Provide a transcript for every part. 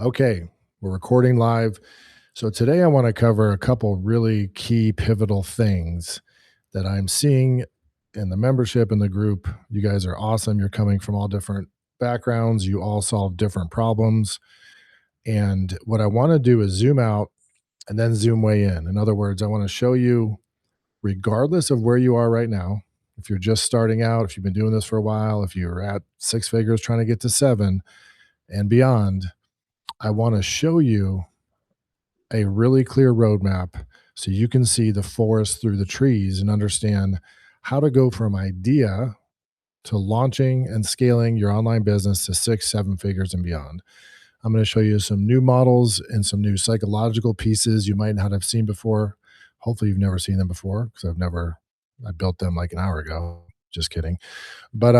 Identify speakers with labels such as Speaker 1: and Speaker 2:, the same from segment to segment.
Speaker 1: Okay, we're recording live. So today I want to cover a couple really key pivotal things that I'm seeing in the membership in the group. You guys are awesome. You're coming from all different backgrounds. You all solve different problems. And what I want to do is zoom out and then zoom way in. In other words, I want to show you, regardless of where you are right now, if you're just starting out, if you've been doing this for a while, if you're at six figures trying to get to seven and beyond, I want to show you a really clear roadmap so you can see the forest through the trees and understand how to go from idea to launching and scaling your online business to six, seven figures and beyond. I'm going to show you some new models and some new psychological pieces you might not have seen before. Hopefully, you've never seen them before because I built them like an hour ago. Just kidding. But,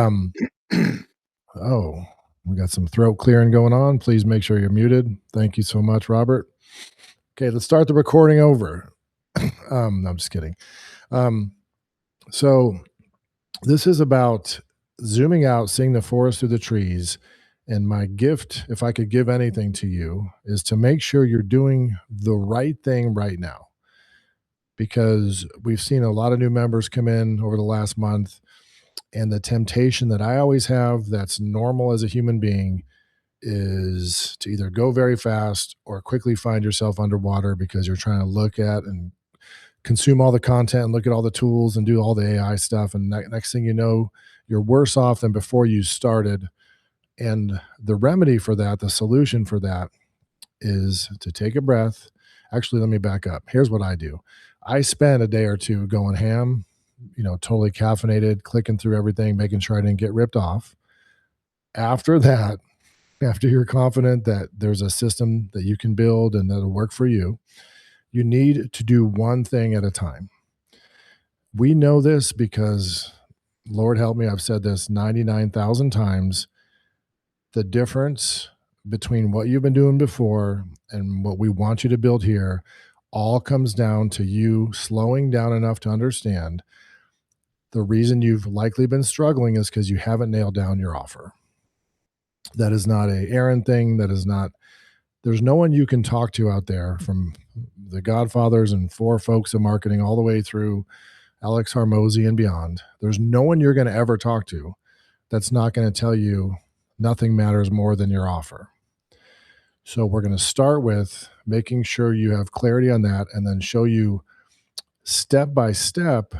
Speaker 1: oh, we got some throat clearing going on. Please make sure you're muted. Thank you so much, Robert. Okay, let's start the recording over. No, I'm just kidding. Um, so this is about zooming out, seeing the forest through the trees. And my gift, if I could give anything to you, is to make sure you're doing the right thing right now. Because we've seen a lot of new members come in over the last month. And the temptation that I always have, that's normal as a human being, is to either go very fast or quickly find yourself underwater because you're trying to look at and consume all the content and look at all the tools and do all the AI stuff. And next thing you know, you're worse off than before you started. And the remedy for that, the solution for that, is to take a breath. Actually, let me back up. Here's what I do. I spend a day or two going ham, totally caffeinated, clicking through everything, making sure I didn't get ripped off. After that, after you're confident that there's a system that you can build and that'll work for you, you need to do one thing at a time. We know this because, Lord help me, I've said this 99,000 times. The difference between what you've been doing before and what we want you to build here all comes down to you slowing down enough to understand the reason you've likely been struggling is because you haven't nailed down your offer. That is not a Aaron thing. There's no one you can talk to out there, from the Godfathers and four folks of marketing all the way through Alex Harmozy and beyond. There's no one you're going to ever talk to that's not going to tell you nothing matters more than your offer. So we're going to start with making sure you have clarity on that and then show you step by step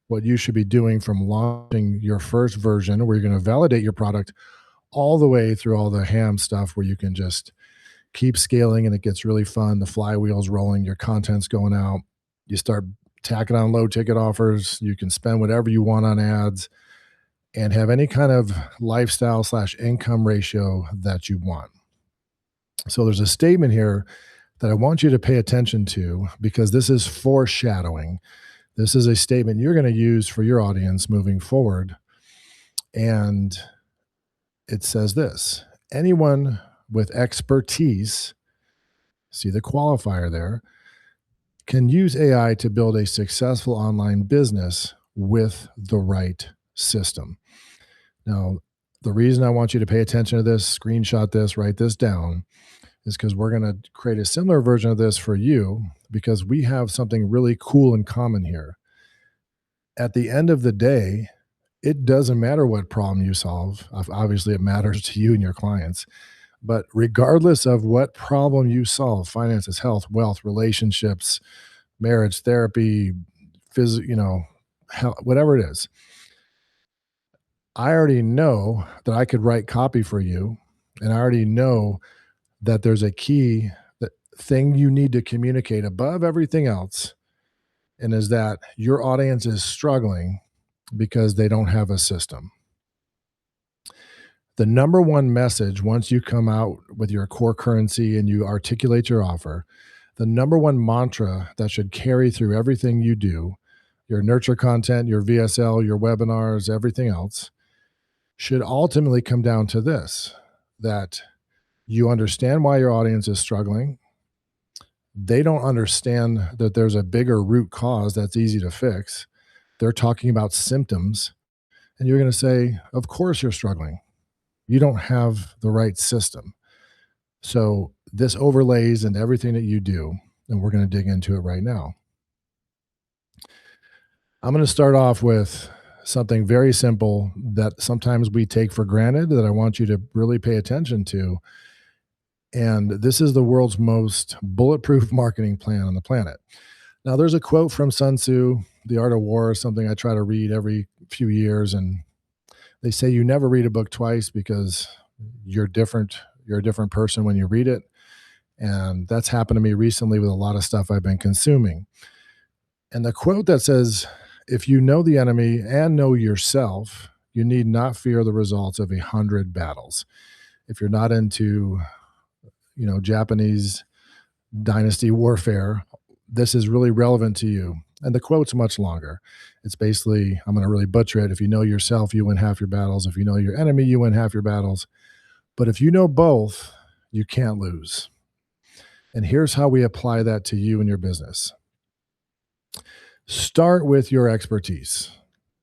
Speaker 1: what you should be doing from launching your first version, where you're going to validate your product, all the way through all the ham stuff where you can just keep scaling and it gets really fun. The flywheel's rolling, your content's going out. You start tacking on low ticket offers. You can spend whatever you want on ads and have any kind of lifestyle / income ratio that you want. So there's a statement here that I want you to pay attention to, because this is foreshadowing. This is a statement you're going to use for your audience moving forward. And it says this: anyone with expertise, see the qualifier there, can use AI to build a successful online business with the right system. Now, the reason I want you to pay attention to this, screenshot this, write this down, is because we're going to create a similar version of this for you, because we have something really cool in common here. At the end of the day, it doesn't matter what problem you solve. Obviously, it matters to you and your clients. But regardless of what problem you solve, finances, health, wealth, relationships, marriage, therapy, health, whatever it is, I already know that I could write copy for you. And I already know that there's a key thing you need to communicate above everything else. And is that your audience is struggling because they don't have a system. The number one message, once you come out with your core currency and you articulate your offer, the number one mantra that should carry through everything you do, your nurture content, your VSL, your webinars, everything else, should ultimately come down to this: that you understand why your audience is struggling. They don't understand that there's a bigger root cause that's easy to fix. They're talking about symptoms. And you're going to say, of course you're struggling. You don't have the right system. So this overlays into everything that you do, and we're going to dig into it right now. I'm going to start off with something very simple that sometimes we take for granted that I want you to really pay attention to. And this is the world's most bulletproof marketing plan on the planet. Now, there's a quote from Sun Tzu, The Art of War, is something I try to read every few years. And they say you never read a book twice because you're different. You're a different person when you read it. And that's happened to me recently with a lot of stuff I've been consuming. And the quote that says, if you know the enemy and know yourself, you need not fear the results of 100 battles. If you're not into, Japanese dynasty warfare, this is really relevant to you. And the quote's much longer. It's basically, I'm going to really butcher it. If you know yourself, you win half your battles. If you know your enemy, you win half your battles. But if you know both, you can't lose. And here's how we apply that to you and your business. Start with your expertise.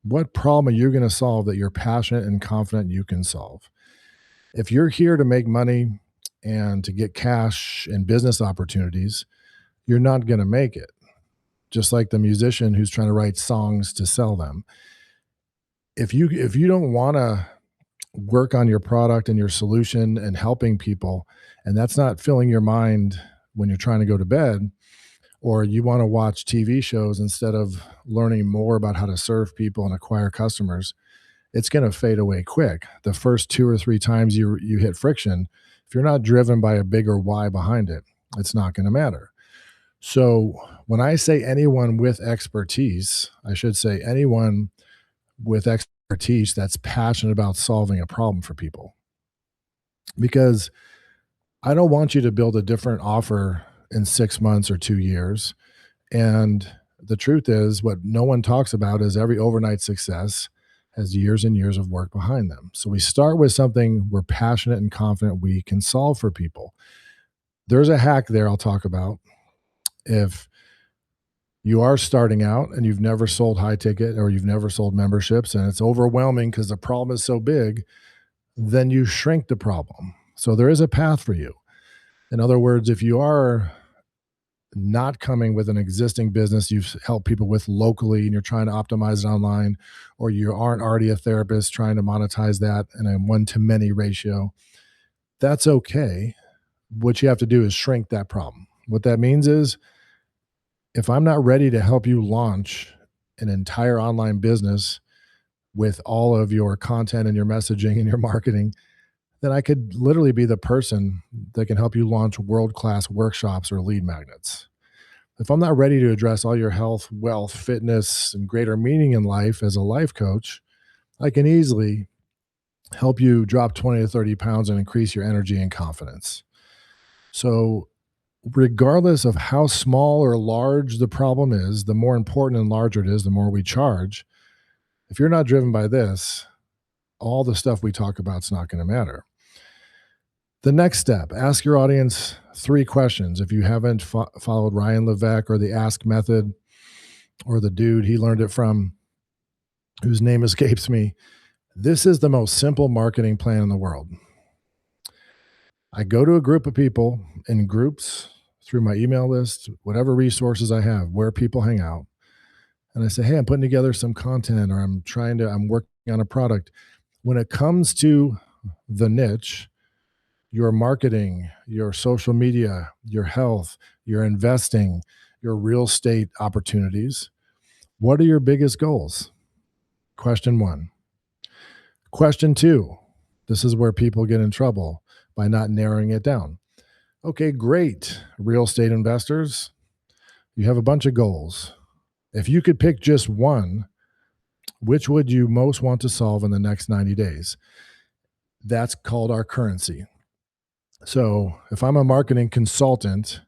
Speaker 1: What problem are you going to solve that you're passionate and confident you can solve? If you're here to make money and to get cash and business opportunities, you're not going to make it. Just like the musician who's trying to write songs to sell them. If you don't want to work on your product and your solution and helping people, and that's not filling your mind when you're trying to go to bed, or you want to watch TV shows instead of learning more about how to serve people and acquire customers, it's going to fade away quick. The first 2 or 3 times you hit friction, if you're not driven by a bigger why behind it, it's not going to matter. So when I say anyone with expertise, I should say anyone with expertise that's passionate about solving a problem for people. Because I don't want you to build a different offer in 6 months or 2 years. And the truth is, what no one talks about is every overnight success has years and years of work behind them. So we start with something we're passionate and confident we can solve for people. There's a hack there I'll talk about. If you are starting out and you've never sold high ticket or you've never sold memberships and it's overwhelming because the problem is so big, then you shrink the problem. So there is a path for you. In other words, if you are not coming with an existing business you've helped people with locally and you're trying to optimize it online, or you aren't already a therapist trying to monetize that in a 1-to-many ratio, that's okay. What you have to do is shrink that problem. What that means is, if I'm not ready to help you launch an entire online business with all of your content and your messaging and your marketing, then I could literally be the person that can help you launch world-class workshops or lead magnets. If I'm not ready to address all your health, wealth, fitness, and greater meaning in life as a life coach, I can easily help you drop 20 to 30 pounds and increase your energy and confidence. So regardless of how small or large the problem is, the more important and larger it is, the more we charge. If you're not driven by this, all the stuff we talk about is not going to matter. The next step, ask your audience 3 questions. If you haven't followed Ryan Levesque or the Ask Method, or the dude he learned it from, whose name escapes me, this is the most simple marketing plan in the world. I go to a group of people in groups through my email list, whatever resources I have, where people hang out. And I say, hey, I'm putting together some content, or I'm working on a product. When it comes to the niche, your marketing, your social media, your health, your investing, your real estate opportunities, what are your biggest goals? Question 1. Question 2, this is where people get in trouble by not narrowing it down. Okay, great. Real estate investors, you have a bunch of goals. If you could pick just one, which would you most want to solve in the next 90 days? That's called our currency. So if I'm a marketing consultant,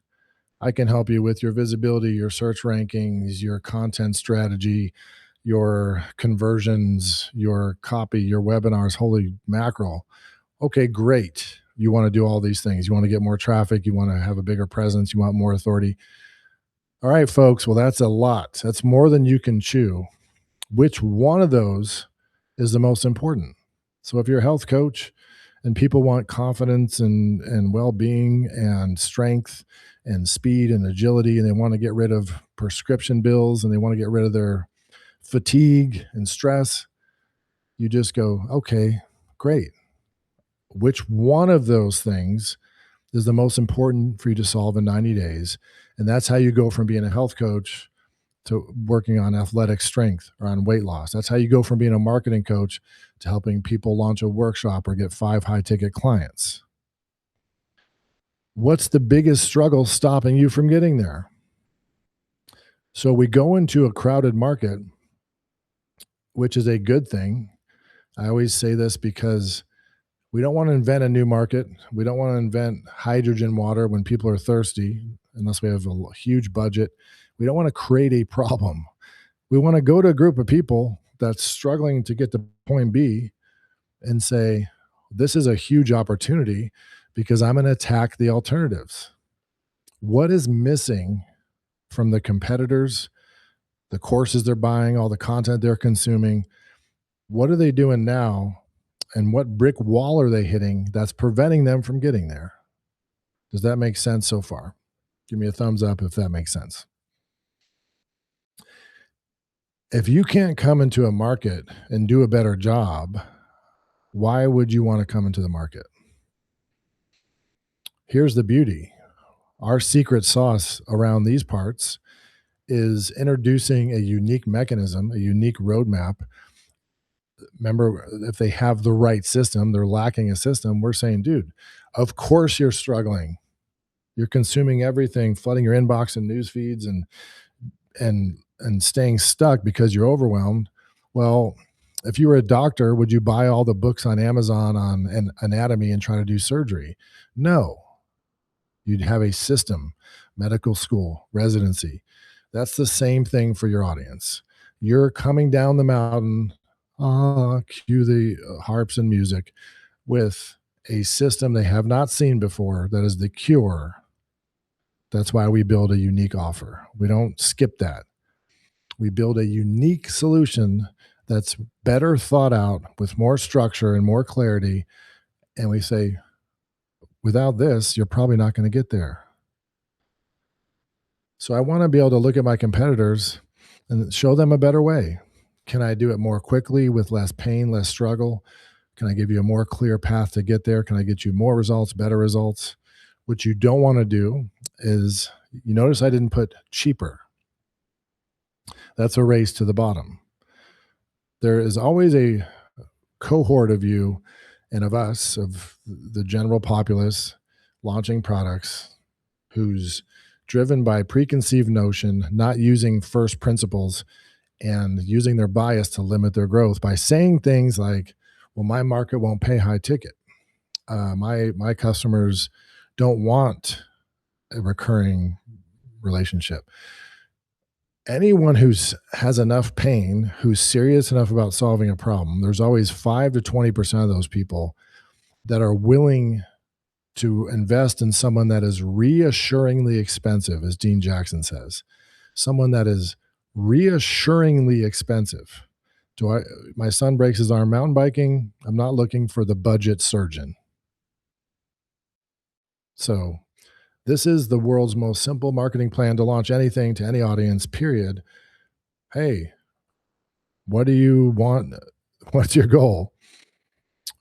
Speaker 1: I can help you with your visibility, your search rankings, your content strategy, your conversions, your copy, your webinars. Holy mackerel. Okay, great. You want to do all these things. You want to get more traffic. You want to have a bigger presence. You want more authority. All right, folks. Well, that's a lot. That's more than you can chew. Which one of those is the most important? So if you're a health coach And people want confidence and well-being and strength and speed and agility, and they want to get rid of prescription bills and they want to get rid of their fatigue and stress. You just go, okay, great. Which one of those things is the most important for you to solve in 90 days? And that's how you go from being a health coach to working on athletic strength or on weight loss. That's how you go from being a marketing coach to helping people launch a workshop or get 5 high ticket clients. What's the biggest struggle stopping you from getting there? So we go into a crowded market, which is a good thing. I always say this because we don't want to invent a new market. We don't want to invent hydrogen water when people are thirsty, unless we have a huge budget. We don't want to create a problem. We want to go to a group of people that's struggling to get to point B and say, this is a huge opportunity because I'm going to attack the alternatives. What is missing from the competitors, the courses they're buying, all the content they're consuming? What are they doing now? And what brick wall are they hitting that's preventing them from getting there? Does that make sense so far? Give me a thumbs up if that makes sense. If you can't come into a market and do a better job, why would you want to come into the market? Here's the beauty. Our secret sauce around these parts is introducing a unique mechanism, a unique roadmap. Remember, if they have the right system, they're lacking a system. We're saying, dude, of course you're struggling. You're consuming everything, flooding your inbox and news feeds and staying stuck because you're overwhelmed. Well, if you were a doctor, would you buy all the books on Amazon on an anatomy and try to do surgery? No. You'd have a system, medical school, residency. That's the same thing for your audience. You're coming down the mountain, cue the harps and music, with a system they have not seen before that is the cure. That's why we build a unique offer. We don't skip that. We build a unique solution that's better thought out with more structure and more clarity. And we say, without this, you're probably not going to get there. So I want to be able to look at my competitors and show them a better way. Can I do it more quickly with less pain, less struggle? Can I give you a more clear path to get there? Can I get you more results, better results? What you don't want to do is, you notice I didn't put cheaper. That's a race to the bottom. There is always a cohort of you and of us, of the general populace, launching products who's driven by preconceived notion, not using first principles and using their bias to limit their growth by saying things like, well, my market won't pay high ticket. My customers don't want a recurring relationship. Anyone who's has enough pain, who's serious enough about solving a problem, there's always 5 to 20% of those people that are willing to invest in someone that is reassuringly expensive, as Dean Jackson says. Someone that is reassuringly expensive. My son breaks his arm mountain biking. I'm not looking for the budget surgeon. So this is the world's most simple marketing plan to launch anything to any audience, period. Hey, what do you want? What's your goal?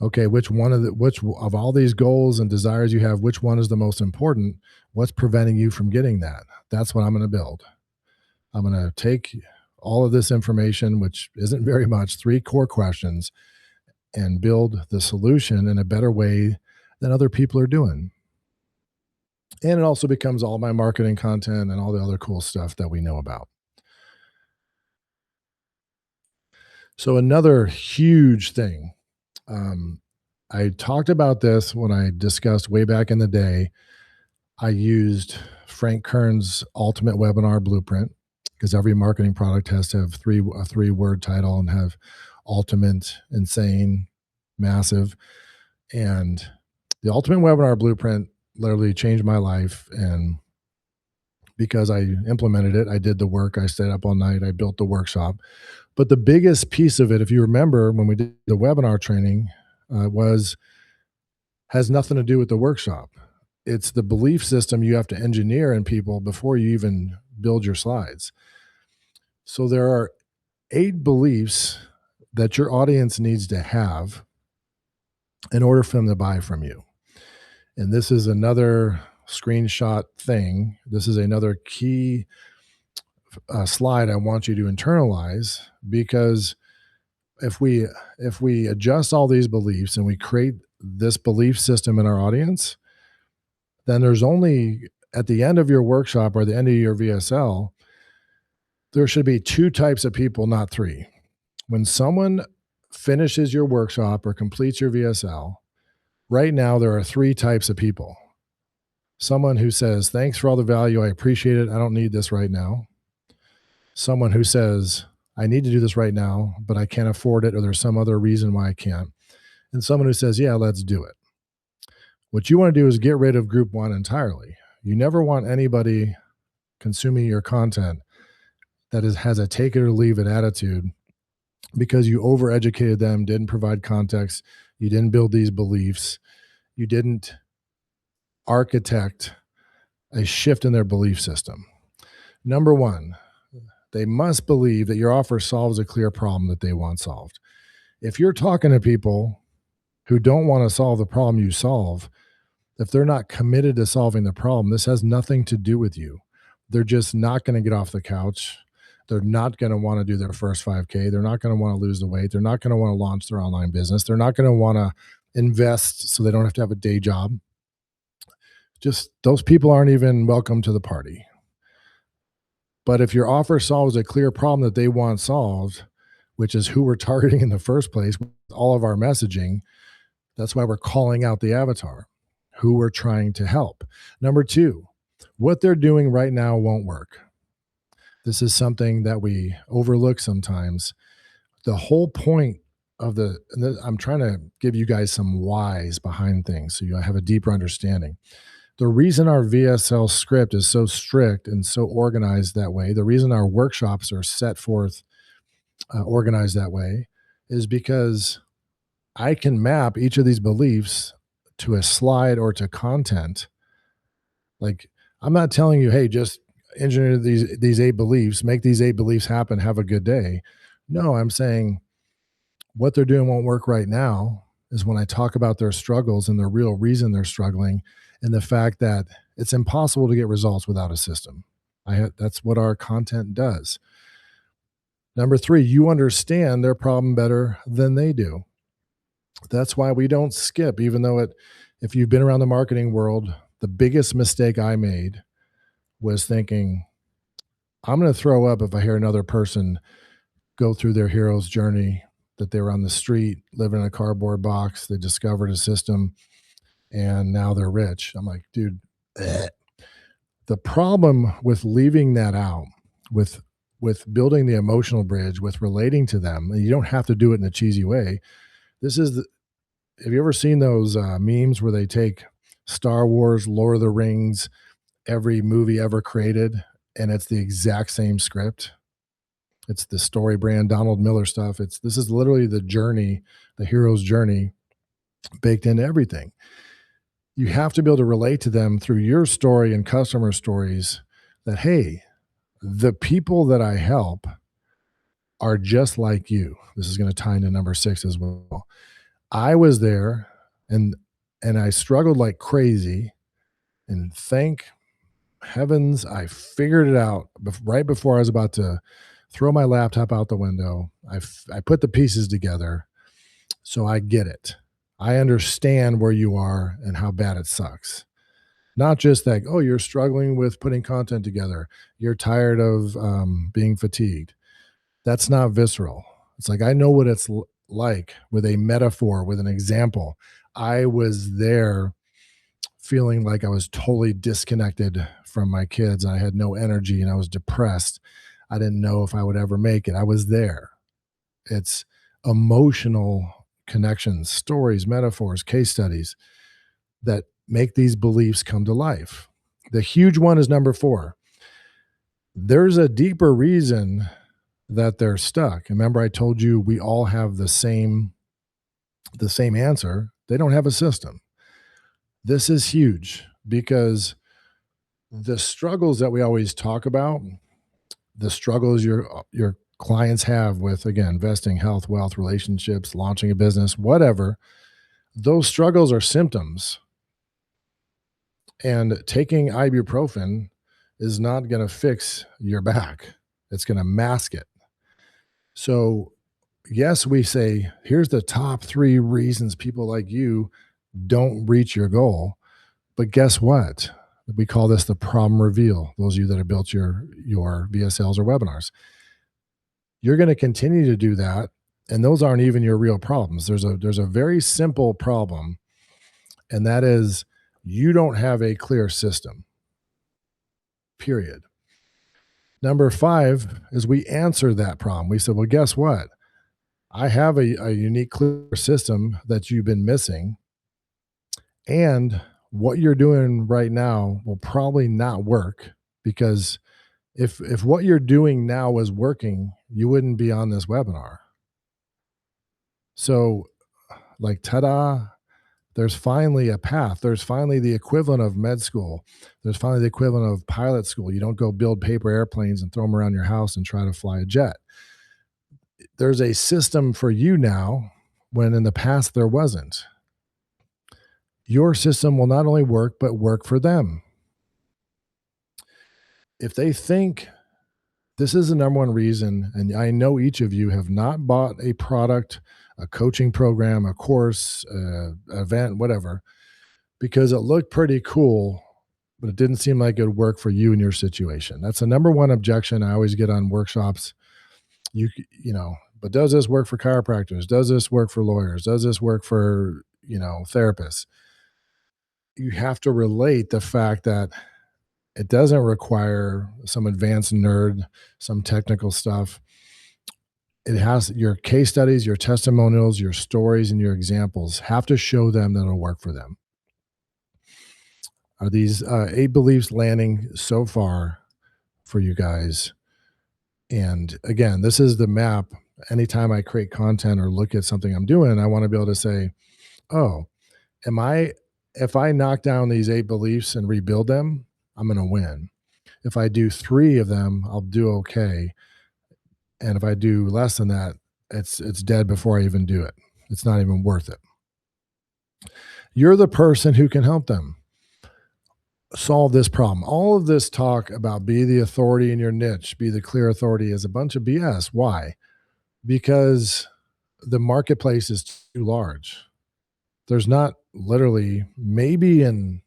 Speaker 1: Okay, which of all these goals and desires you have, which one is the most important? What's preventing you from getting that? That's what I'm going to build. I'm going to take all of this information, which isn't very much, 3 core questions, and build the solution in a better way than other people are doing. And it also becomes all my marketing content and all the other cool stuff that we know about. So another huge thing, I talked about this when I discussed way back in the day. I used Frank Kern's Ultimate Webinar Blueprint, because every marketing product has to have a 3-word title and have ultimate, insane, massive. And the Ultimate Webinar Blueprint literally changed my life. And because I implemented it, I did the work, I stayed up all night, I built the workshop. But the biggest piece of it, if you remember when we did the webinar training, was has nothing to do with the workshop. It's the belief system you have to engineer in people before you even build your slides. So there are 8 beliefs that your audience needs to have in order for them to buy from you. And this is another screenshot thing. This is another key slide I want you to internalize, because if we adjust all these beliefs and we create this belief system in our audience, then there's only, at the end of your workshop or the end of your VSL, there should be 2 types of people, not 3. When someone finishes your workshop or completes your VSL, right now there are 3 types of people. Someone who says, "Thanks for all the value. I appreciate it. I don't need this right now." Someone who says, "I need to do this right now, but I can't afford it, or there's some other reason why I can't." And someone who says, "Yeah, let's do it." What you want to do is get rid of group 1 entirely. You never want anybody consuming your content that has a take it or leave it attitude because you overeducated them, didn't provide context, you didn't build these beliefs, you didn't architect a shift in their belief system. Number 1, they must believe that your offer solves a clear problem that they want solved. If you're talking to people who don't want to solve the problem you solve, if they're not committed to solving the problem, this has nothing to do with you. They're just not going to get off the couch. They're not going to want to do their first 5K. They're not going to want to lose the weight. They're not going to want to launch their online business. They're not going to want to invest so they don't have to have a day job. Just those people aren't even welcome to the party. But if your offer solves a clear problem that they want solved, which is who we're targeting in the first place with all of our messaging, that's why we're calling out the avatar, who we're trying to help. Number 2, what they're doing right now won't work. This is something that we overlook sometimes. The whole point of I'm trying to give you guys some whys behind things so you have a deeper understanding. The reason our VSL script is so strict and so organized that way, the reason our workshops are set forth organized that way, is because I can map each of these beliefs to a slide or to content. Like, I'm not telling you, hey, just engineer these 8 beliefs, make these 8 beliefs happen, have a good day. No, I'm saying what they're doing won't work right now is when I talk about their struggles and the real reason they're struggling, and the fact that it's impossible to get results without a system. That's what our content does. Number 3, you understand their problem better than they do. That's why we don't skip, even though if you've been around the marketing world, the biggest mistake I made was thinking, I'm going to throw up if I hear another person go through their hero's journey, that they were on the street, living in a cardboard box, they discovered a system, and now they're rich. I'm like, dude, the problem with leaving that out, with building the emotional bridge, with relating to them, and you don't have to do it in a cheesy way. Have you ever seen those memes where they take Star Wars, Lord of the Rings, every movie ever created, and it's the exact same script? It's the story brand, Donald Miller stuff. This is literally the journey, the hero's journey, baked into everything. You have to be able to relate to them through your story and customer stories that, hey, the people that I help are just like you. This is going to tie into number 6 as well. I was there and I struggled like crazy, and thank heavens I figured it out right before I was about to throw my laptop out the window. I put the pieces together, so I get it. I understand where you are and how bad it sucks. Not just that, oh, you're struggling with putting content together. You're tired of being fatigued. That's not visceral. It's like, I know what it's like with a metaphor, with an example. I was there feeling like I was totally disconnected from my kids. I had no energy and I was depressed. I didn't know if I would ever make it. I was there. It's emotional connections, stories, metaphors, case studies that make these beliefs come to life. The huge one is number 4. There's a deeper reason that they're stuck. Remember, I told you we all have the same answer. They don't have a system. This is huge because the struggles that we always talk about, the struggles your clients have with, again, investing, health, wealth, relationships, launching a business, whatever, those struggles are symptoms. And taking ibuprofen is not going to fix your back. It's going to mask it. So, yes, we say, here's the top 3 reasons people like you don't reach your goal. But guess what? We call this the problem reveal. Those of you that have built your VSLs or webinars, you're going to continue to do that, and those aren't even your real problems. There's a very simple problem, and that is you don't have a clear system. Period. Number 5 is we answer that problem. We said, well, guess what? I have a unique clear system that you've been missing, and what you're doing right now will probably not work, because if what you're doing now was working, you wouldn't be on this webinar. So, like, ta-da, there's finally a path. There's finally the equivalent of med school. There's finally the equivalent of pilot school. You don't go build paper airplanes and throw them around your house and try to fly a jet. There's a system for you now when in the past there wasn't. Your system will not only work, but work for them. If they think this is the number one reason, and I know each of you have not bought a product, a coaching program, a course, event, whatever, because it looked pretty cool, but it didn't seem like it would work for you and your situation. That's the number one objection I always get on workshops. You know, but does this work for chiropractors? Does this work for lawyers? Does this work for, therapists? You have to relate the fact that it doesn't require some advanced nerd, some technical stuff. It has your case studies, your testimonials, your stories, and your examples have to show them that it'll work for them. Are these 8 beliefs landing so far for you guys? And again, this is the map. Anytime I create content or look at something I'm doing, I want to be able to say, oh, if I knock down these 8 beliefs and rebuild them, I'm going to win. If I do 3 of them, I'll do okay. And if I do less than that, it's dead before I even do it. It's not even worth it. You're the person who can help them solve this problem. All of this talk about be the authority in your niche, be the clear authority, is a bunch of BS. Why? Because the marketplace is too large. There's not literally, maybe in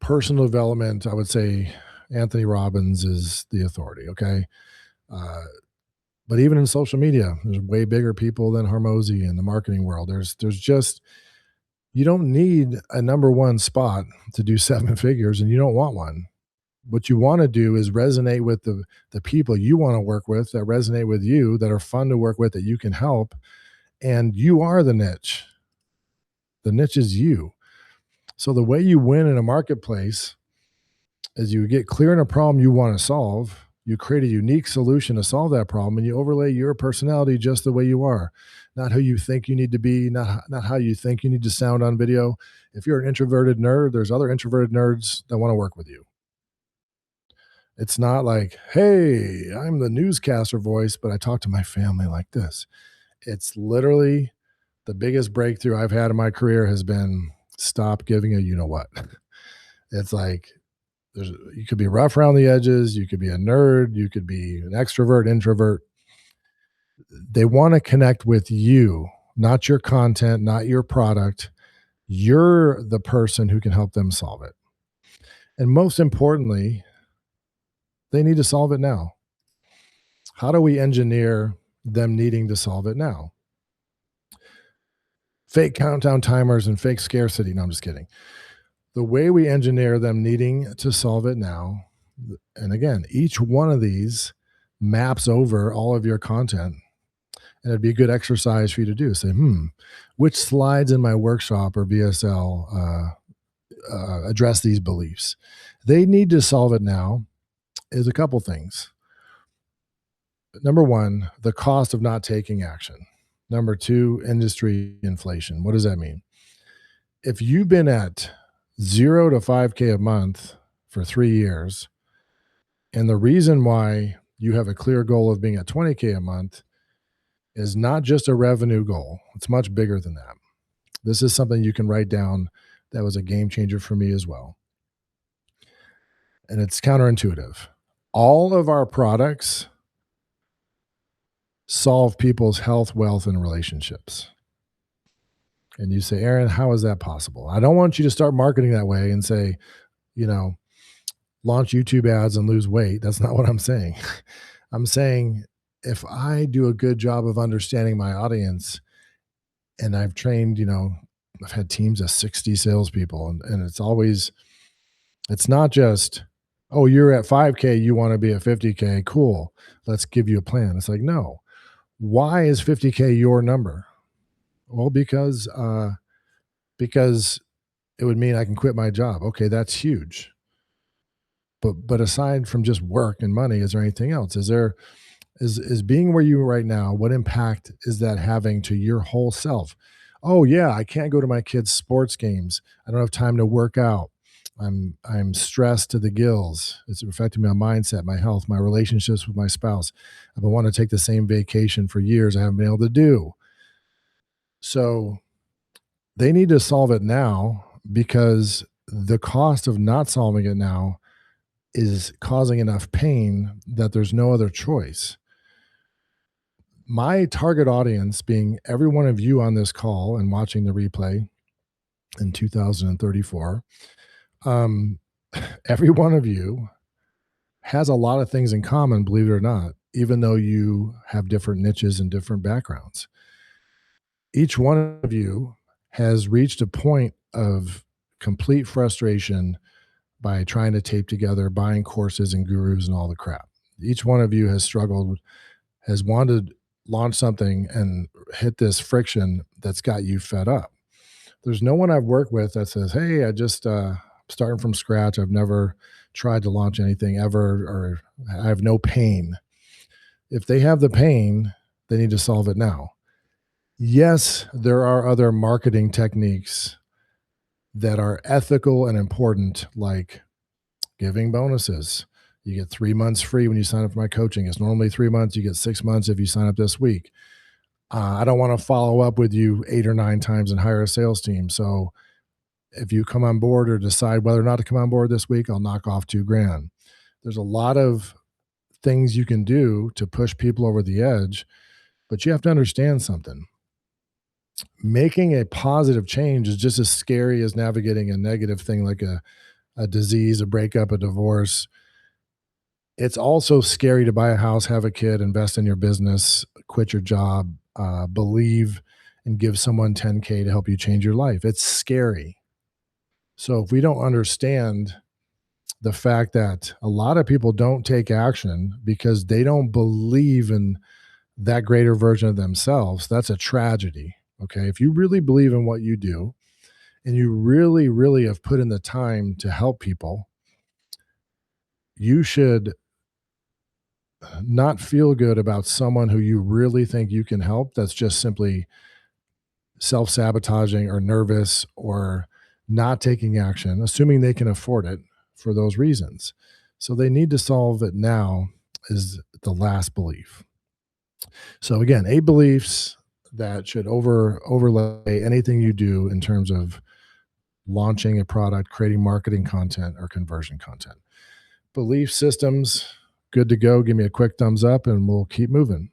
Speaker 1: personal development, I would say Anthony Robbins is the authority. Okay. But even in social media, there's way bigger people than Hormozi in the marketing world. There's just, you don't need a number one spot to do 7 figures, and you don't want one. What you want to do is resonate with the people you want to work with, that resonate with you, that are fun to work with, that you can help. And you are the niche. The niche is you. So the way you win in a marketplace is you get clear on a problem you want to solve. You create a unique solution to solve that problem, and you overlay your personality just the way you are, not who you think you need to be, not how you think you need to sound on video. If you're an introverted nerd, there's other introverted nerds that want to work with you. It's not like, hey, I'm the newscaster voice, but I talk to my family like this. It's literally the biggest breakthrough I've had in my career has been stop giving a you know what. It's like, you could be rough around the edges. You could be a nerd. You could be an extrovert, introvert. They want to connect with you, not your content, not your product. You're the person who can help them solve it. And most importantly, they need to solve it now. How do we engineer them needing to solve it now? Fake countdown timers and fake scarcity. No, I'm just kidding. The way we engineer them needing to solve it now, and again, each one of these maps over all of your content, and it'd be a good exercise for you to do. Say, which slides in my workshop or VSL address these beliefs? They need to solve it now is a couple things. Number 1, the cost of not taking action. Number 2, industry inflation. What does that mean? If you've been at 0 to 5K a month for 3 years. And the reason why you have a clear goal of being at 20K a month is not just a revenue goal. It's much bigger than that. This is something you can write down that was a game changer for me as well. And it's counterintuitive. All of our products solve people's health, wealth, and relationships. And you say, Aaron, how is that possible? I don't want you to start marketing that way and say, you know, launch YouTube ads and lose weight. That's not what I'm saying. I'm saying if I do a good job of understanding my audience, and I've trained, I've had teams of 60 salespeople, and it's not just, oh, you're at 5K, you want to be at 50K, cool. Let's give you a plan. It's like, no. Why is 50K your number? Well, because it would mean I can quit my job. Okay, that's huge. But aside from just work and money, is there anything else? Is being where you are right now, what impact is that having to your whole self? Oh yeah, I can't go to my kids' sports games. I don't have time to work out. I'm stressed to the gills. It's affecting my mindset, my health, my relationships with my spouse. I've been wanting to take the same vacation for years. I haven't been able to do. So they need to solve it now, because the cost of not solving it now is causing enough pain that there's no other choice. My target audience being every one of you on this call and watching the replay in 2034, every one of you has a lot of things in common, believe it or not, even though you have different niches and different backgrounds. Each one of you has reached a point of complete frustration by trying to tape together, buying courses and gurus and all the crap. Each one of you has struggled, has wanted to launch something and hit this friction that's got you fed up. There's no one I've worked with that says, hey, I just starting from scratch. I've never tried to launch anything ever, or I have no pain. If they have the pain, they need to solve it now. Yes, there are other marketing techniques that are ethical and important, like giving bonuses. You get 3 months free when you sign up for my coaching. It's normally 3 months. You get 6 months if you sign up this week. I don't want to follow up with you 8 or 9 times and hire a sales team. So if you come on board or decide whether or not to come on board this week, I'll knock off $2,000. There's a lot of things you can do to push people over the edge, but you have to understand something. Making a positive change is just as scary as navigating a negative thing like a disease, a breakup, a divorce. It's also scary to buy a house, have a kid, invest in your business, quit your job, believe and give someone 10K to help you change your life. It's scary. So if we don't understand the fact that a lot of people don't take action because they don't believe in that greater version of themselves, that's a tragedy. Okay. If you really believe in what you do and you really, really have put in the time to help people, you should not feel good about someone who you really think you can help that's just simply self-sabotaging or nervous or not taking action, assuming they can afford it for those reasons. So they need to solve it now is the last belief. So again, 8 beliefs that should overlay anything you do in terms of launching a product, creating marketing content, or conversion content. Belief systems, good to go. Give me a quick thumbs up and we'll keep moving.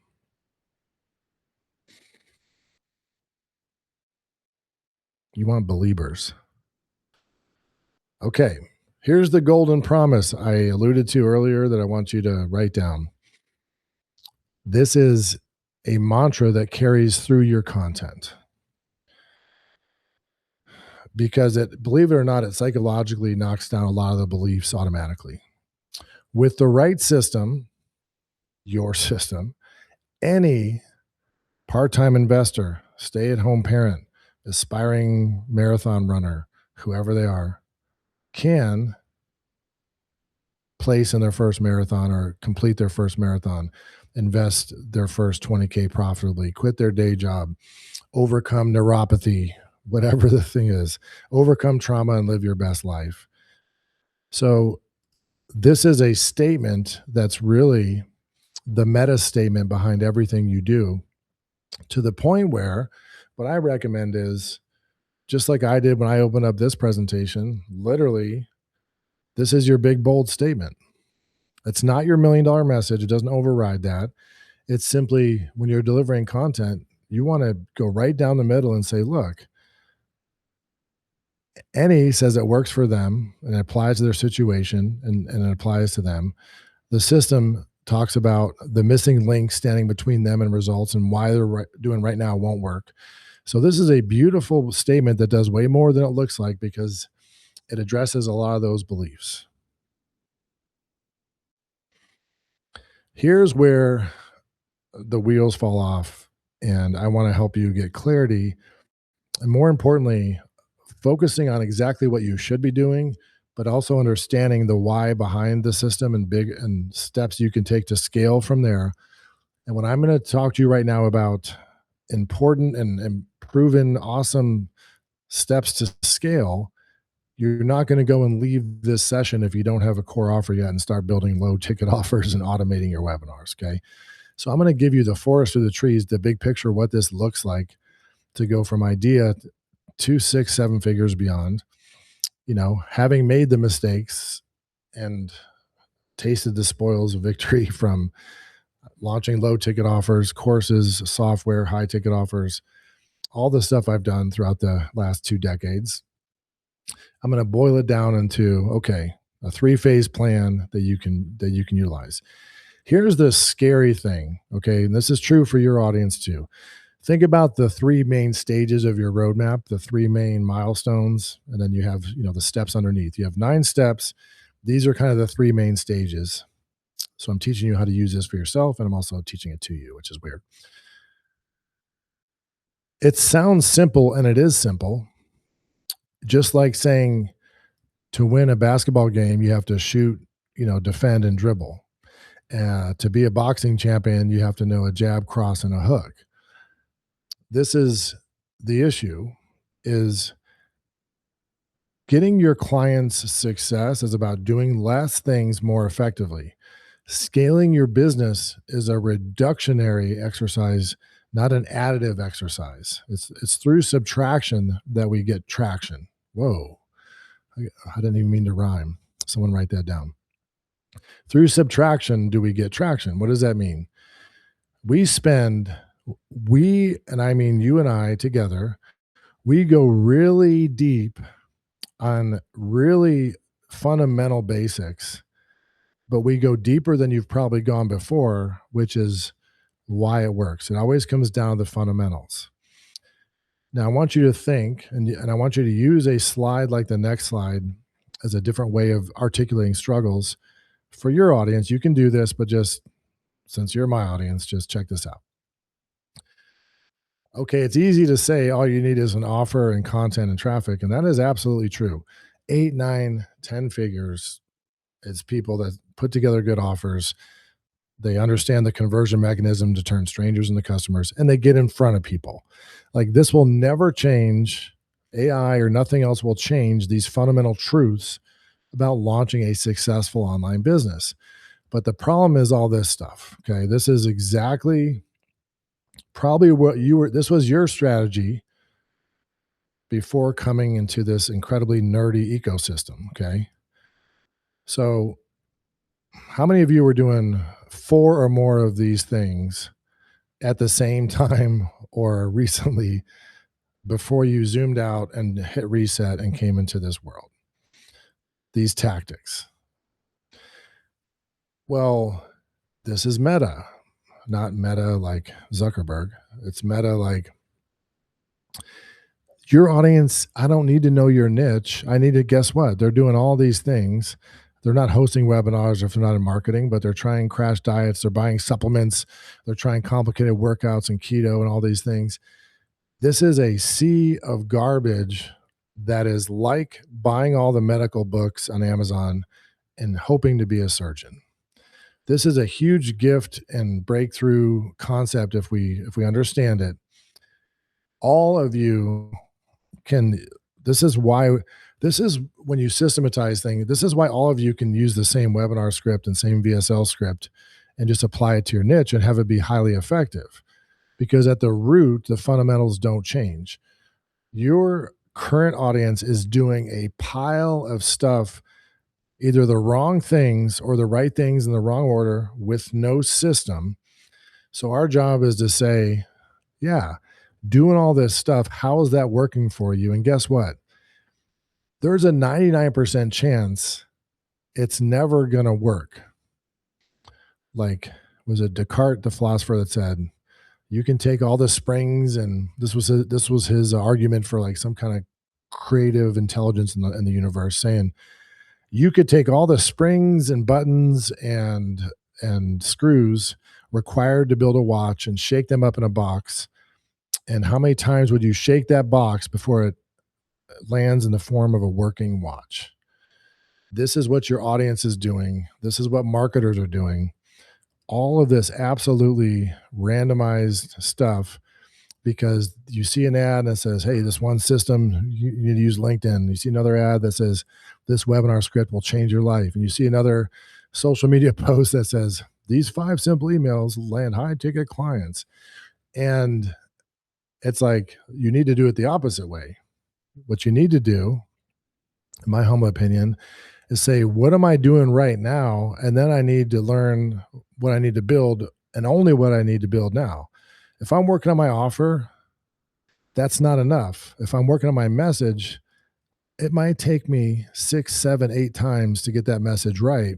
Speaker 1: You want believers. Okay, here's the golden promise I alluded to earlier that I want you to write down. This is a mantra that carries through your content, because it, believe it or not, it psychologically knocks down a lot of the beliefs automatically. With the right system, your system, any part-time investor, stay-at-home parent, aspiring marathon runner, whoever they are, can place in their first marathon or complete their first marathon, invest their first 20K profitably, quit their day job, overcome neuropathy, whatever the thing is, overcome trauma and live your best life. So, this is a statement that's really the meta statement behind everything you do, to the point where what I recommend is just like I did when I opened up this presentation, literally, this is your big, bold statement. It's not your $1,000,000 message. It doesn't override that. It's simply when you're delivering content, you want to go right down the middle and say, look, any says it works for them and it applies to their situation and it applies to them. The system talks about the missing link standing between them and results and why they're doing right now won't work. So this is a beautiful statement that does way more than it looks like because it addresses a lot of those beliefs. Here's where the wheels fall off, and I want to help you get clarity. And more importantly, focusing on exactly what you should be doing, but also understanding the why behind the system and big and steps you can take to scale from there. And what I'm going to talk to you right now about important and proven awesome steps to scale, you're not going to go and leave this session if you don't have a core offer yet and start building low ticket offers and automating your webinars. Okay. So I'm going to give you the forest or the trees, the big picture, what this looks like to go from idea to 6, 7 figures beyond, having made the mistakes and tasted the spoils of victory from launching low ticket offers, courses, software, high ticket offers, all the stuff I've done throughout the last 2 decades. I'm going to boil it down into, okay, a 3-phase plan that you can utilize. Here's the scary thing, okay? And this is true for your audience too. Think about the 3 main stages of your roadmap, the 3 main milestones, and then you have, the steps underneath. You have 9 steps. These are kind of the 3 main stages. So I'm teaching you how to use this for yourself, and I'm also teaching it to you, which is weird. It sounds simple, and it is simple. Just like saying to win a basketball game, you have to shoot, defend and dribble. To be a boxing champion, you have to know a jab, cross, and a hook. This is the issue, is getting your clients success is about doing less things more effectively. Scaling your business is a reductionary exercise, not an additive exercise. It's through subtraction that we get traction. Whoa, I didn't even mean to rhyme. Someone write that down. Through subtraction do we get traction. What does that mean? And I mean you and I together, we go really deep on really fundamental basics, but we go deeper than you've probably gone before, which is why it works. It always comes down to the fundamentals. Now, I want you to think, and I want you to use a slide like the next slide as a different way of articulating struggles for your audience. You can do this, but just since you're my audience, just check this out. Okay, it's easy to say all you need is an offer and content and traffic, and that is absolutely true. 8, 9, 10 figures. It's people that put together good offers. They understand the conversion mechanism to turn strangers into customers, and they get in front of people. Like, this will never change. AI or nothing else will change these fundamental truths about launching a successful online business. But the problem is all this stuff. Okay. This is exactly probably this was your strategy before coming into this incredibly nerdy ecosystem. Okay. So, how many of you were doing 4 or more of these things at the same time or recently before you zoomed out and hit reset and came into this world? These tactics. Well, this is meta, not meta like Zuckerberg. It's meta like your audience. I don't need to know your niche. I need to guess what? They're doing all these things. They're not hosting webinars if they're not in marketing, but they're trying crash diets. They're buying supplements. They're trying complicated workouts and keto and all these things. This is a sea of garbage that is like buying all the medical books on Amazon and hoping to be a surgeon. This is a huge gift and breakthrough concept if we understand it. All of you can this is why this is when you systematize things, this is why all of you can use the same webinar script and same VSL script and just apply it to your niche and have it be highly effective. Because at the root, the fundamentals don't change. Your current audience is doing a pile of stuff, either the wrong things or the right things in the wrong order with no system. So our job is to say, yeah, doing all this stuff, how is that working for you? And guess what? There's a 99% chance it's never going to work. Like, was it Descartes, the philosopher, that said, you can take all the springs, and this was his argument for like some kind of creative intelligence in the universe, saying you could take all the springs and buttons and screws required to build a watch and shake them up in a box, and how many times would you shake that box before it lands in the form of a working watch? This is what your audience is doing. This is what marketers are doing. All of this absolutely randomized stuff, because you see an ad that says, hey, this one system, you need to use LinkedIn. You see another ad that says, this webinar script will change your life. And you see another social media post that says, these 5 simple emails land high ticket clients. And it's like, you need to do it the opposite way. What you need to do, in my humble opinion, is say, what am I doing right now? And then I need to learn what I need to build, and only what I need to build now. If I'm working on my offer, that's not enough. If I'm working on my message, it might take me 6, 7, 8 times to get that message right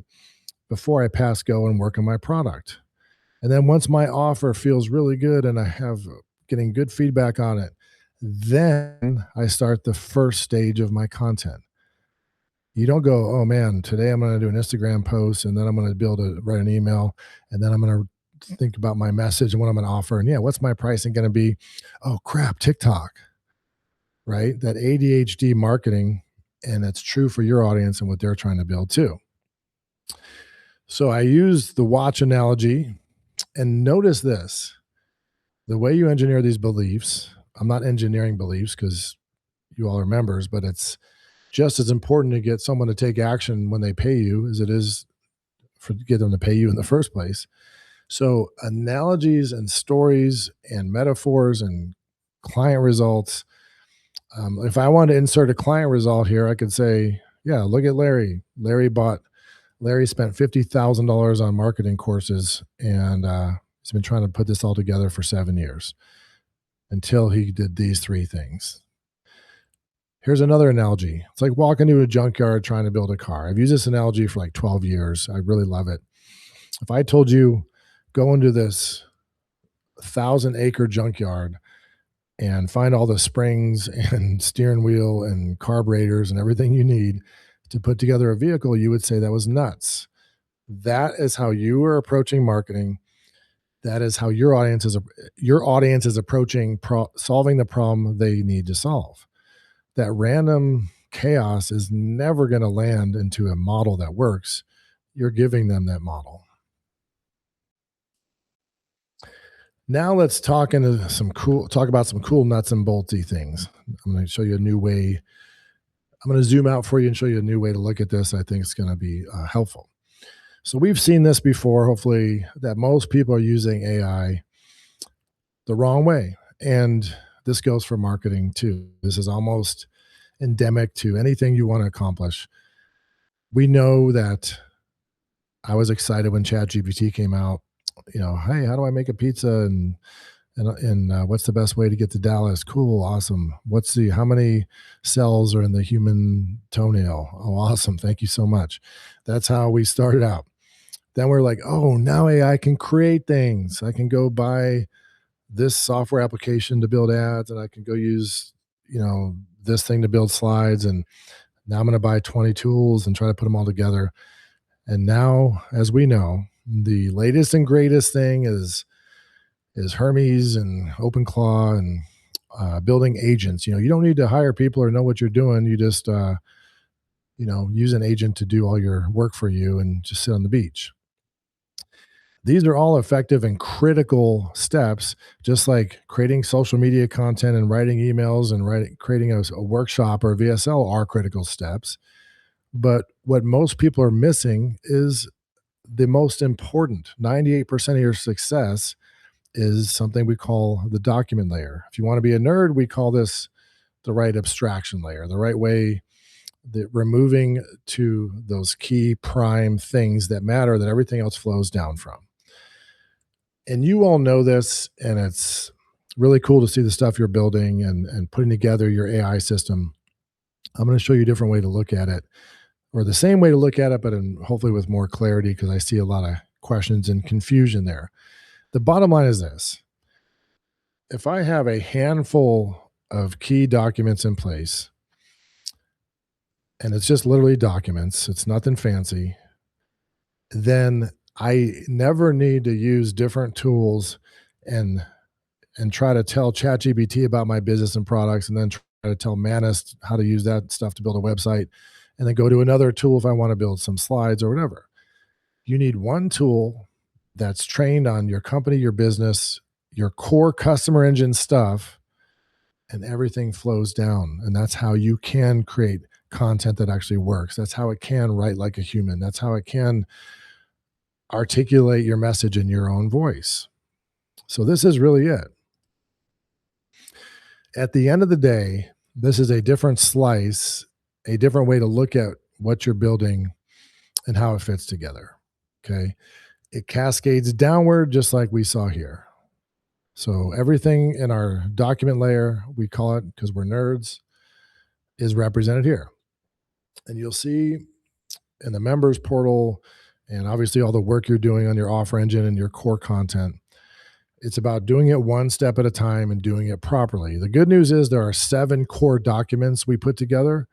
Speaker 1: before I pass go and work on my product. And then once my offer feels really good and I have getting good feedback on it, then I start the first stage of my content. You don't go, oh man, today I'm going to do an Instagram post, and then I'm going to write an email, and then I'm going to think about my message and what I'm going to offer. And yeah, what's my pricing going to be? Oh crap, TikTok, right? That ADHD marketing, and it's true for your audience and what they're trying to build too. So I use the watch analogy, and notice this, the way you engineer these beliefs. I'm not engineering beliefs because you all are members, but it's just as important to get someone to take action when they pay you as it is to get them to pay you in the first place. So analogies and stories and metaphors and client results. If I wanted to insert a client result here, I could say, yeah, look at Larry. Larry spent $50,000 on marketing courses, and he's been trying to put this all together for 7 years until he did these 3 things. Here's another analogy. It's like walking into a junkyard trying to build a car. I've used this analogy for like 12 years. I really love it. If I told you, go into this 1,000-acre junkyard and find all the springs and steering wheel and carburetors and everything you need to put together a vehicle, you would say that was nuts. That is how you are approaching marketing. That is how your audience is approaching solving the problem they need to solve. That random chaos is never going to land into a model that works. You're giving them that model. Now let's talk about some cool nuts and bolty things. I'm going to show you a new way. I'm going to zoom out for you and show you a new way to look at this. I think it's going to be helpful. So we've seen this before, hopefully, that most people are using AI the wrong way. And this goes for marketing too. This is almost endemic to anything you want to accomplish. We know that I was excited when ChatGPT came out. Hey, how do I make a pizza? And what's the best way to get to Dallas? Cool, awesome. How many cells are in the human toenail? Oh, awesome. Thank you so much. That's how we started out. Then we're like, oh, now AI can create things. I can go buy this software application to build ads, and I can go use, this thing to build slides. And now I'm going to buy 20 tools and try to put them all together. And now, as we know, the latest and greatest thing is Hermes and OpenClaw and building agents. You don't need to hire people or know what you're doing. You just, use an agent to do all your work for you and just sit on the beach. These are all effective and critical steps, just like creating social media content and writing emails and creating a workshop or a VSL are critical steps. But what most people are missing is the most important. 98% of your success is something we call the document layer. If you want to be a nerd, we call this the right abstraction layer, the right way, the removing to those key prime things that matter that everything else flows down from. And you all know this, and it's really cool to see the stuff you're building and putting together your AI system. I'm going to show you a different way to look at it, or the same way to look at it, but hopefully with more clarity, because I see a lot of questions and confusion there. The bottom line is this: if I have a handful of key documents in place, and it's just literally documents, it's nothing fancy, then I never need to use different tools and try to tell ChatGPT about my business and products, and then try to tell Manus how to use that stuff to build a website, and then go to another tool if I want to build some slides or whatever. You need one tool that's trained on your company, your business, your core customer engine stuff, and everything flows down. And that's how you can create content that actually works. That's how it can write like a human. That's how it can articulate your message in your own voice. So this is really it. At the end of the day, this is a different slice, a different way to look at what you're building and how it fits together. Okay. It cascades downward, just like we saw here. So everything in our document layer, we call it because we're nerds, is represented here. And you'll see in the members portal, and obviously all the work you're doing on your offer engine and your core content, it's about doing it one step at a time and doing it properly. The good news is there are 7 core documents we put together.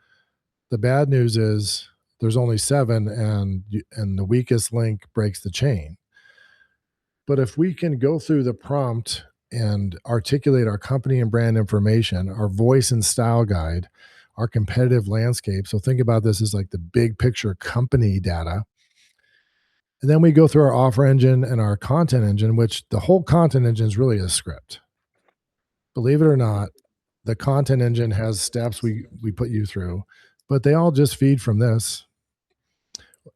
Speaker 1: The bad news is there's only 7, and the weakest link breaks the chain. But if we can go through the prompt and articulate our company and brand information, our voice and style guide, our competitive landscape. So think about this as like the big picture company data. And then we go through our offer engine and our content engine, which the whole content engine is really a script. Believe it or not, the content engine has steps we put you through, but they all just feed from this.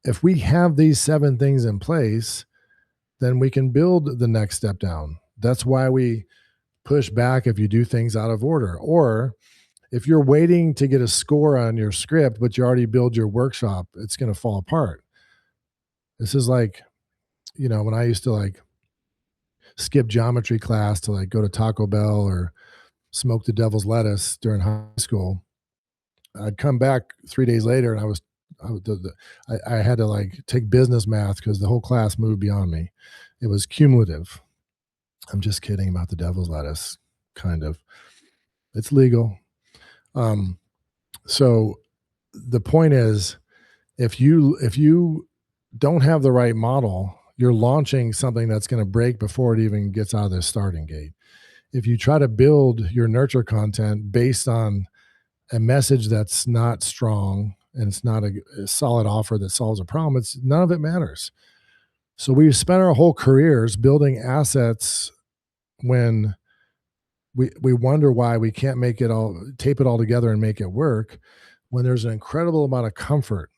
Speaker 1: If we have these 7 things in place, then we can build the next step down. That's why we push back if you do things out of order. Or if you're waiting to get a score on your script, but you already build your workshop, it's going to fall apart. This is like, when I used to like skip geometry class to like go to Taco Bell or smoke the devil's lettuce during high school. I'd come back 3 days later and I had to like take business math because the whole class moved beyond me. It was cumulative. I'm just kidding about the devil's lettuce, kind of. It's legal. So the point is, if you don't have the right model, you're launching something that's going to break before it even gets out of the starting gate. If you try to build your nurture content based on a message that's not strong and it's not a solid offer that solves a problem, none of it matters. So we've spent our whole careers building assets when we wonder why we can't tape it all together and make it work, when there's an incredible amount of comfort.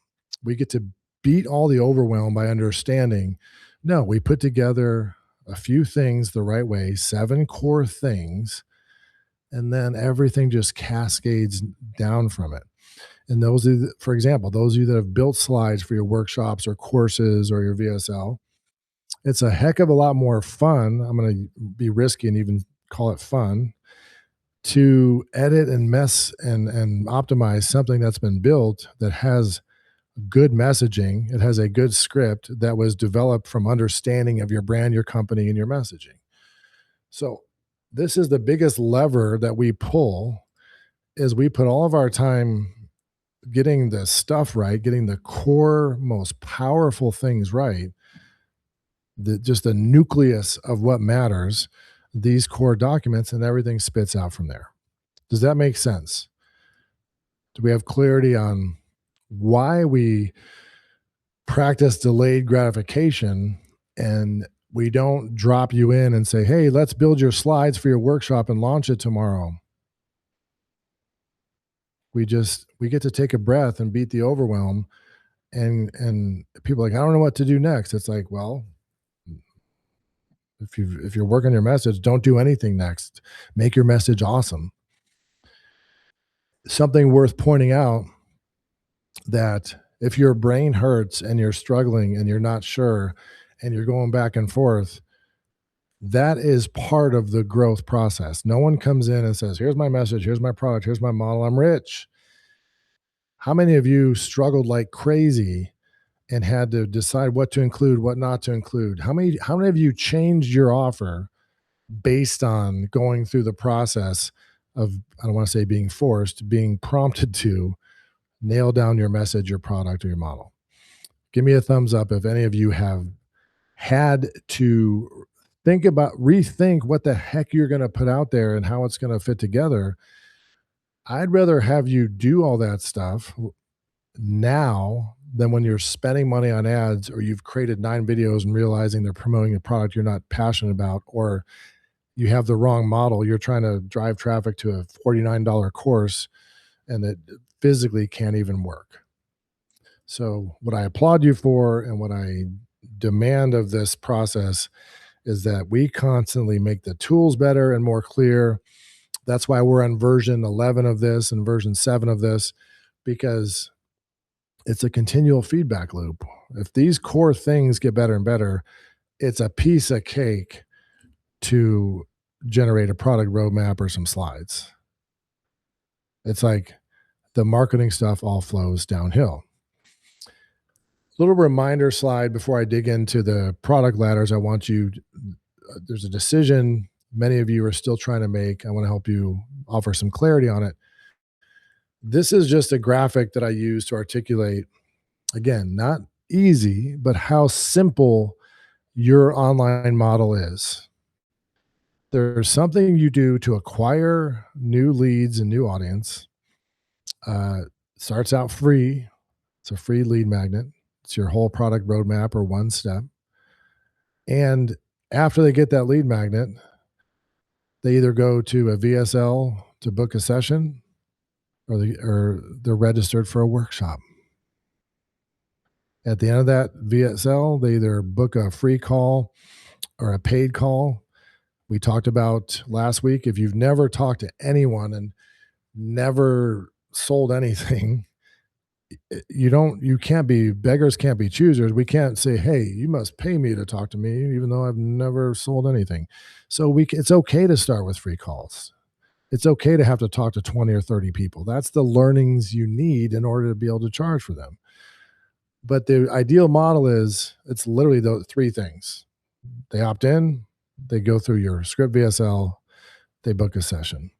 Speaker 1: We get to beat all the overwhelm by understanding, no, we put together a few things the right way, 7 core things, and then everything just cascades down from it. And for example, those of you that have built slides for your workshops or courses or your VSL, it's a heck of a lot more fun. I'm going to be risky and even call it fun to edit and mess and optimize something that's been built that has good messaging. It has a good script that was developed from understanding of your brand, your company, and your messaging. So this is the biggest lever that we pull, is we put all of our time getting the stuff right, getting the core, most powerful things right, just the nucleus of what matters, these core documents, and everything spits out from there. Does that make sense? Do we have clarity on why we practice delayed gratification and We don't drop you in and say, hey, let's build your slides for your workshop and launch it tomorrow. We get to take a breath and beat the overwhelm. And people are like, I don't know what to do next. It's like, well, if you're working your message, don't do anything next. Make your message awesome. Something worth pointing out, that if your brain hurts and you're struggling and you're not sure and you're going back and forth, that is part of the growth process. No one comes in and says, here's my message, here's my product, here's my model, I'm rich. How many of you struggled like crazy and had to decide what to include, what not to include? How many of you changed your offer based on going through the process of, I don't want to say being forced, being prompted to nail down your message, your product, or your model? Give me a thumbs up if any of you have had to rethink what the heck you're going to put out there and how it's going to fit together. I'd rather have you do all that stuff now than when you're spending money on ads, or you've created 9 videos and realizing they're promoting a product you're not passionate about, or you have the wrong model. You're trying to drive traffic to a $49 course and it physically can't even work. So what I applaud you for and what I demand of this process is that we constantly make the tools better and more clear. That's why we're on version 11 of this and version 7 of this, because it's a continual feedback loop. If these core things get better and better, it's a piece of cake to generate a product roadmap or some slides. It's like the marketing stuff all flows downhill. Little reminder slide before I dig into the product ladders. There's a decision many of you are still trying to make. I want to help you offer some clarity on it. This is just a graphic that I use to articulate, again, not easy, but how simple your online model is. There's something you do to acquire new leads and new audience. Starts out free. It's a free lead magnet. It's your whole product roadmap or one step. And after they get that lead magnet, they either go to a VSL to book a session, or they're registered for a workshop. At the end of that VSL, they either book a free call or a paid call. We talked about last week, if you've never talked to anyone and never sold anything, beggars can't be choosers. We can't say, hey, you must pay me to talk to me, even though I've never sold anything. So it's okay to start with free calls. It's okay to have to talk to 20 or 30 people. That's the learnings you need in order to be able to charge for them. But the ideal model is, it's literally those 3 things. They opt in, they go through your script VSL, they book a session.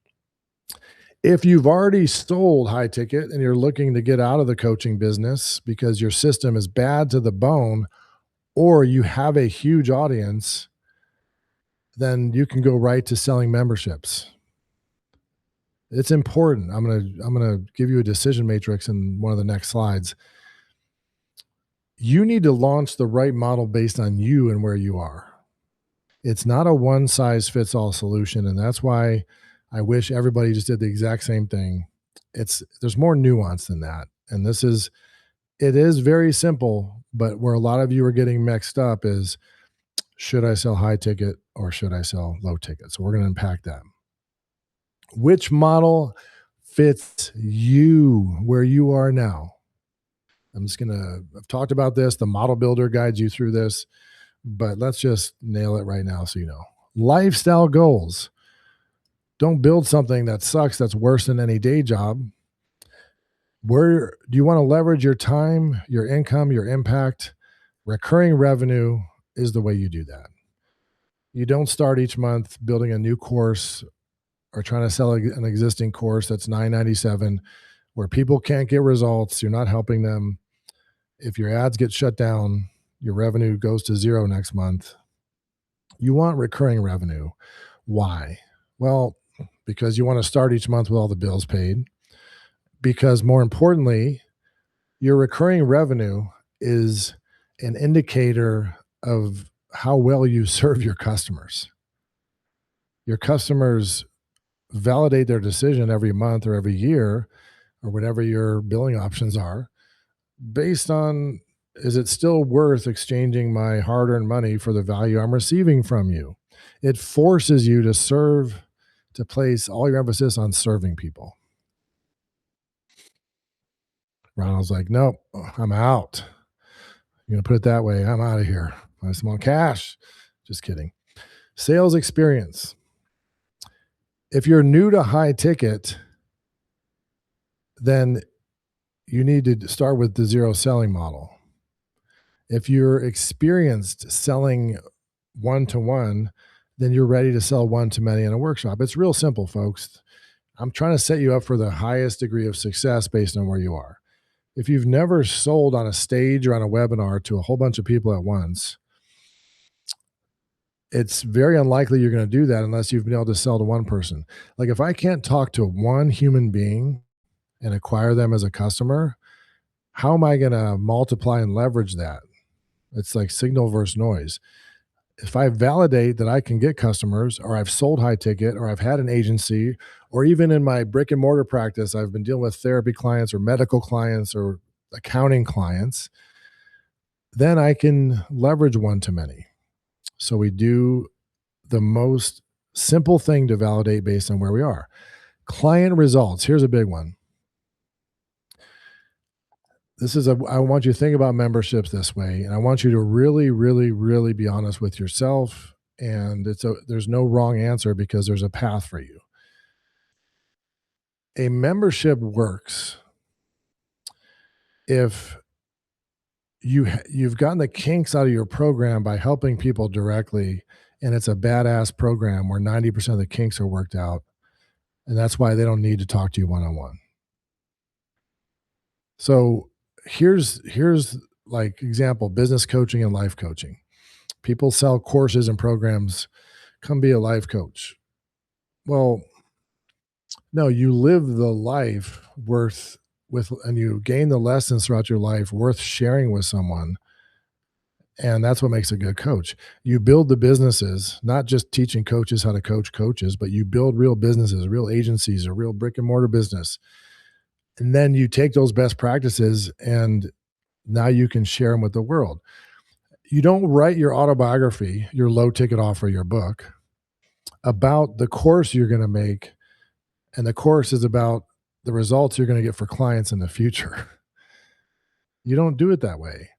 Speaker 1: If you've already sold high ticket and you're looking to get out of the coaching business because your system is bad to the bone, or you have a huge audience, then you can go right to selling memberships. It's important. I'm going to give you a decision matrix in one of the next slides. You need to launch the right model based on you and where you are. It's not a one size fits all solution. And that's why I wish everybody just did the exact same thing. There's more nuance than that. And it is very simple, but where a lot of you are getting mixed up is, should I sell high ticket or should I sell low ticket? So we're going to unpack that. Which model fits you where you are now? I've talked about this. The model builder guides you through this, but let's just nail it right now so you know. Lifestyle goals. Don't build something that sucks, that's worse than any day job. Where do you want to leverage your time, your income, your impact? Recurring revenue is the way you do that. You don't start each month building a new course or trying to sell an existing course that's $9.97 where people can't get results. You're not helping them. If your ads get shut down, your revenue goes to 0 next month. You want recurring revenue. Why? Well, because you want to start each month with all the bills paid. Because more importantly, your recurring revenue is an indicator of how well you serve your customers. Your customers validate their decision every month or every year or whatever your billing options are based on, is it still worth exchanging my hard-earned money for the value I'm receiving from you? It forces you to serve, to place all your emphasis on serving people. Ronald's like, nope, I'm out. You're gonna put it that way. I'm out of here. I just want cash. Just kidding. Sales experience. If you're new to high ticket, then you need to start with the zero selling model. If you're experienced selling one to one, then you're ready to sell one to many in a workshop. It's real simple, folks. I'm trying to set you up for the highest degree of success based on where you are. If you've never sold on a stage or on a webinar to a whole bunch of people at once, it's very unlikely you're going to do that unless you've been able to sell to one person. Like if I can't talk to one human being and acquire them as a customer, how am I going to multiply and leverage that? It's like signal versus noise. If I validate that I can get customers, or I've sold high ticket, or I've had an agency, or even in my brick and mortar practice, I've been dealing with therapy clients or medical clients or accounting clients, then I can leverage one to many. So we do the most simple thing to validate based on where we are. Client results. Here's a big one. I want you to think about memberships this way, and I want you to really, really, really be honest with yourself. And there's no wrong answer because there's a path for you. A membership works if you've gotten the kinks out of your program by helping people directly, and it's a badass program where 90% of the kinks are worked out, and that's why they don't need to talk to you one-on-one. So here's like example, business coaching and life coaching. People sell courses and programs, come be a life coach. Well, no, you live the life and you gain the lessons throughout your life worth sharing with someone. And that's what makes a good coach. You build the businesses, not just teaching coaches how to coach coaches, but you build real businesses, real agencies, a real brick and mortar business. And then you take those best practices and now you can share them with the world. You don't write your autobiography, your low ticket offer, your book about the course you're going to make. And the course is about the results you're going to get for clients in the future. You don't do it that way.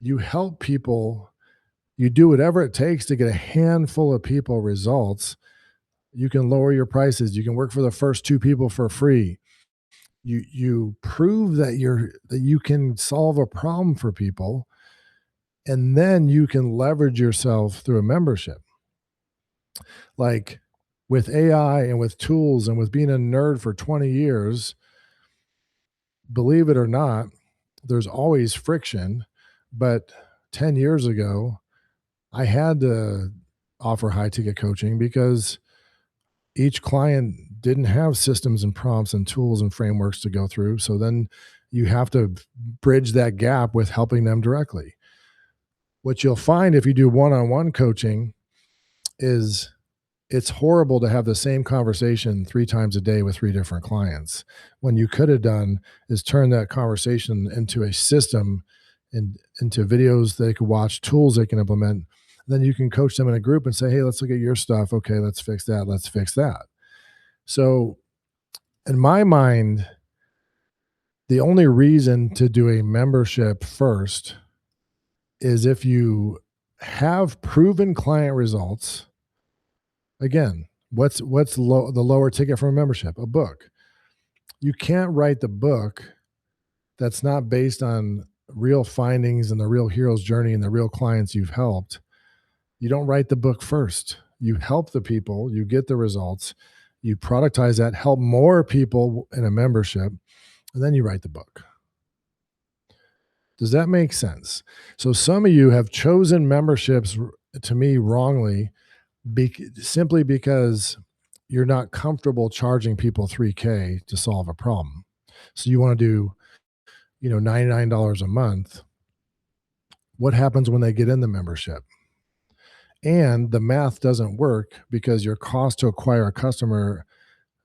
Speaker 1: You help people. You do whatever it takes to get a handful of people results. You can lower your prices. You can work for the first 2 people for free. You prove that you can solve a problem for people, and then you can leverage yourself through a membership. Like with AI and with tools and with being a nerd for 20 years, believe it or not, there's always friction. But 10 years ago, I had to offer high ticket coaching because each client didn't have systems and prompts and tools and frameworks to go through. So then you have to bridge that gap with helping them directly. What you'll find if you do one-on-one coaching is it's horrible to have the same conversation 3 times a day with 3 different clients. When you could have done is turn that conversation into a system and into videos they could watch, tools they can implement. Then you can coach them in a group and say, hey, let's look at your stuff. Okay, let's fix that. Let's fix that. So in my mind, the only reason to do a membership first is if you have proven client results. Again, what's the lower ticket for a membership? A book. You can't write the book that's not based on real findings and the real hero's journey and the real clients you've helped. You don't write the book first. You help the people, you get the results, you productize that, help more people in a membership, and then you write the book. Does that make sense? So some of you have chosen memberships, to me, wrongly, simply because you're not comfortable charging people $3,000 to solve a problem. So you want to do, $99 a month. What happens when they get in the membership? And the math doesn't work because your cost to acquire a customer,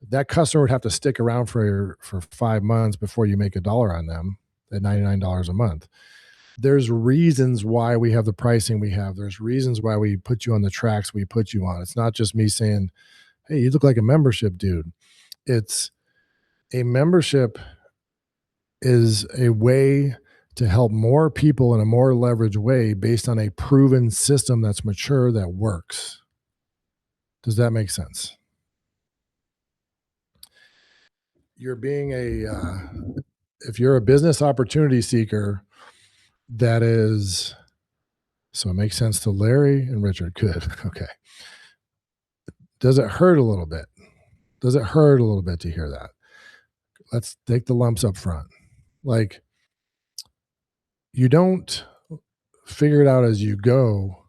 Speaker 1: that customer would have to stick around for 5 months before you make a dollar on them at $99 a month. There's reasons why we have the pricing we have. There's reasons why we put you on the tracks we put you on. It's not just me saying, hey, you look like a membership dude. It's a membership is a way to help more people in a more leveraged way based on a proven system that's mature that works. Does that make sense? You're being if you're a business opportunity seeker, that is, so it makes sense to Larry and Richard. Good. Okay. Does it hurt a little bit? Does it hurt a little bit to hear that? Let's take the lumps up front. Like, you don't figure it out as you go.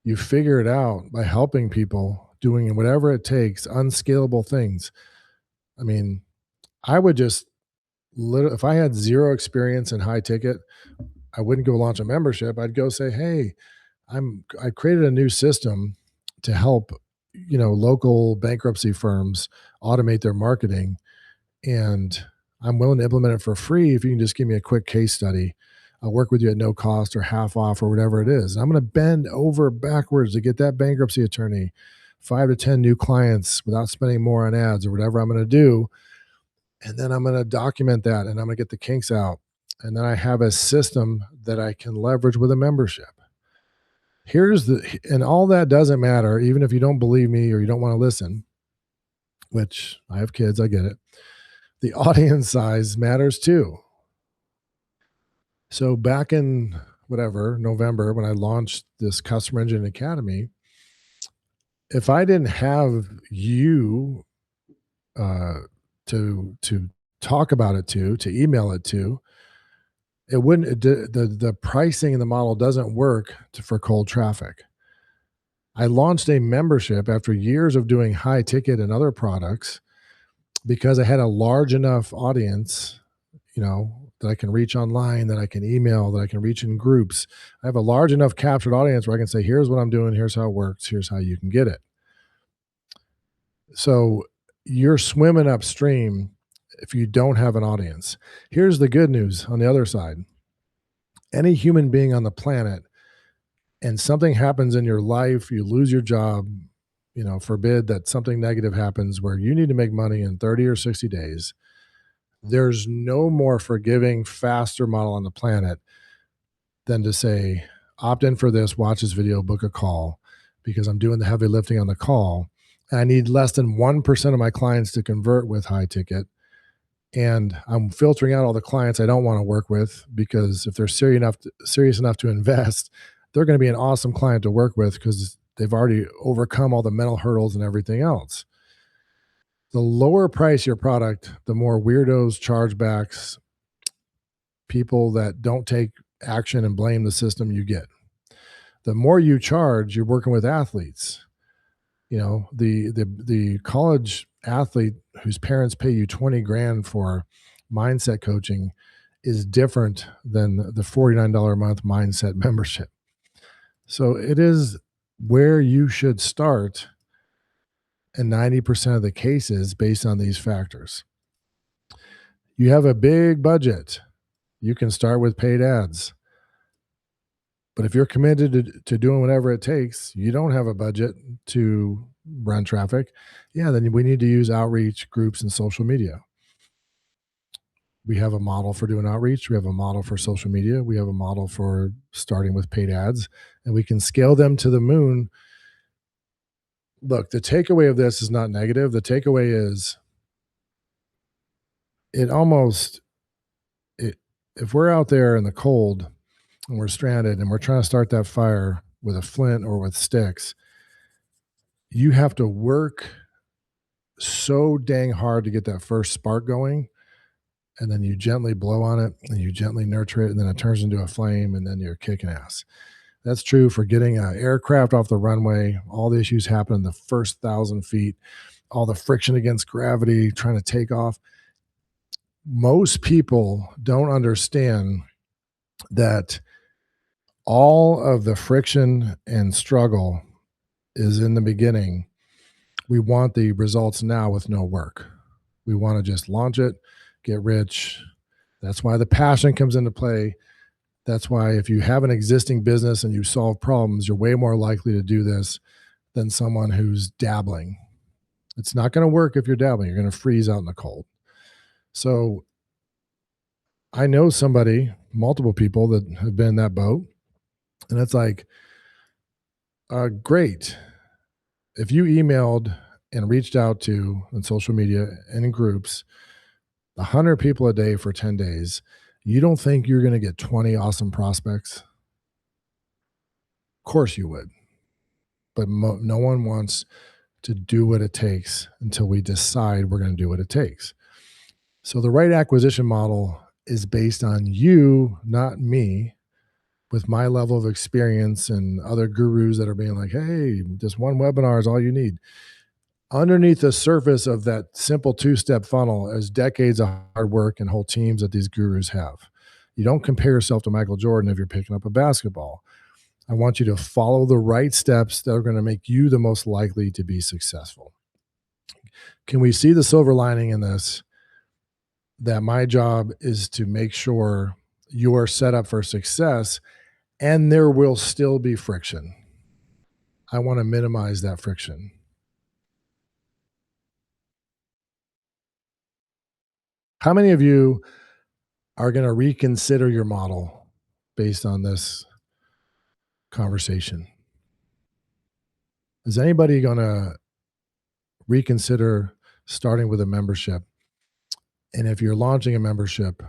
Speaker 1: You figure it out by helping people, doing whatever it takes, unscalable things. I mean, I would just if I had zero experience in high ticket, I wouldn't go launch a membership. I'd go say, hey, I created a new system to help, local bankruptcy firms automate their marketing, and I'm willing to implement it for free if you can just give me a quick case study. I'll work with you at no cost or half off or whatever it is. And I'm going to bend over backwards to get that bankruptcy attorney 5 to 10 new clients without spending more on ads or whatever I'm going to do. And then I'm going to document that and I'm going to get the kinks out. And then I have a system that I can leverage with a membership. And all that doesn't matter, even if you don't believe me or you don't want to listen, which I have kids, I get it. The audience size matters too. So back in November, when I launched this Customer Engine Academy, if I didn't have you to talk about it to email it to, it wouldn't, the pricing and the model doesn't work for cold traffic. I launched a membership after years of doing high ticket and other products because I had a large enough audience, that I can reach online, that I can email, that I can reach in groups. I have a large enough captured audience where I can say, here's what I'm doing, here's how it works, here's how you can get it. So you're swimming upstream if you don't have an audience. Here's the good news on the other side. Any human being on the planet, and something happens in your life, you lose your job, forbid that something negative happens where you need to make money in 30 or 60 days. There's no more forgiving, faster model on the planet than to say, opt in for this, watch this video, book a call, because I'm doing the heavy lifting on the call. And I need less than 1% of my clients to convert with high ticket. And I'm filtering out all the clients I don't want to work with, because if they're serious enough to invest, they're going to be an awesome client to work with because they've already overcome all the mental hurdles and everything else. The lower price your product, the more weirdos, chargebacks, people that don't take action and blame the system you get. The more you charge, you're working with athletes. The college athlete whose parents pay you 20 grand for mindset coaching is different than the $49 a month mindset membership. So it is where you should start in 90% of the cases based on these factors. You have a big budget. You can start with paid ads. But if you're committed to doing whatever it takes, you don't have a budget to run traffic. Yeah, then we need to use outreach, groups, and social media. We have a model for doing outreach. We have a model for social media. We have a model for starting with paid ads, and we can scale them to the moon. Look, the takeaway of this is not negative. The takeaway is if we're out there in the cold and we're stranded and we're trying to start that fire with a flint or with sticks, you have to work so dang hard to get that first spark going. And then you gently blow on it and you gently nurture it. And then it turns into a flame and then you're kicking ass. That's true for getting an aircraft off the runway. All the issues happen in the first 1,000 feet, all the friction against gravity, trying to take off. Most people don't understand that all of the friction and struggle is in the beginning. We want the results now with no work. We want to just launch it, get rich. That's why the passion comes into play. That's why if you have an existing business and you solve problems, you're way more likely to do this than someone who's dabbling. It's not going to work if you're dabbling. You're going to freeze out in the cold. So I know somebody, multiple people that have been in that boat. And it's like, great. If you emailed and reached out to on social media and in groups 100 people a day for 10 days, you don't think you're going to get 20 awesome prospects? Of course you would. But no one wants to do what it takes until we decide we're going to do what it takes. So the right acquisition model is based on you, not me, with my level of experience and other gurus that are being like, hey, just one webinar is all you need. Underneath the surface of that simple two-step funnel is decades of hard work and whole teams that these gurus have. You don't compare yourself to Michael Jordan if you're picking up a basketball. I want you to follow the right steps that are going to make you the most likely to be successful. Can we see the silver lining in this? That my job is to make sure you are set up for success, and there will still be friction. I want to minimize that friction. How many of you are going to reconsider your model based on this conversation? Is anybody going to reconsider starting with a membership? And if you're launching a membership,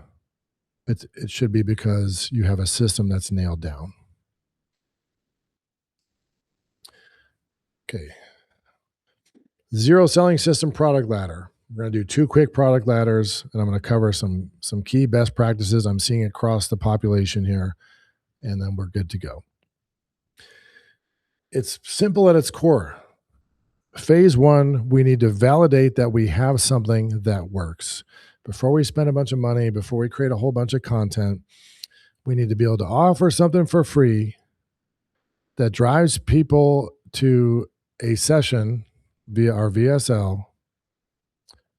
Speaker 1: it should be because you have a system that's nailed down. Okay. Zero selling system product ladder. We're going to do 2 quick product ladders, and I'm going to cover some key best practices I'm seeing across the population here, and then we're good to go. It's simple at its core. Phase 1, we need to validate that we have something that works. Before we spend a bunch of money, before we create a whole bunch of content, we need to be able to offer something for free that drives people to a session via our VSL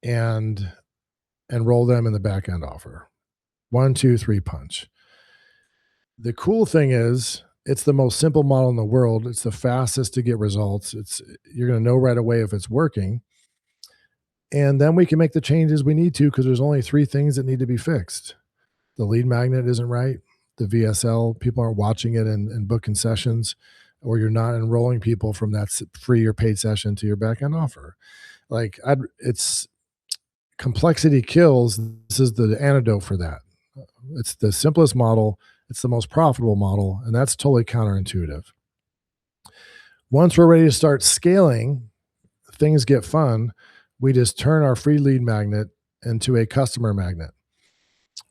Speaker 1: and enroll them in the back end offer. 1, 2, 3 punch. The cool thing is it's the most simple model in the world. It's the fastest to get results. You're going to know right away if it's working. And then we can make the changes we need to because there's only 3 things that need to be fixed. The lead magnet isn't right. The VSL, people aren't watching it and booking sessions, or you're not enrolling people from that free or paid session to your back end offer. Like it's complexity kills. This is the antidote for that. It's the simplest model. It's the most profitable model, and that's totally counterintuitive. Once we're ready to start scaling, things get fun. We just turn our free lead magnet into a customer magnet.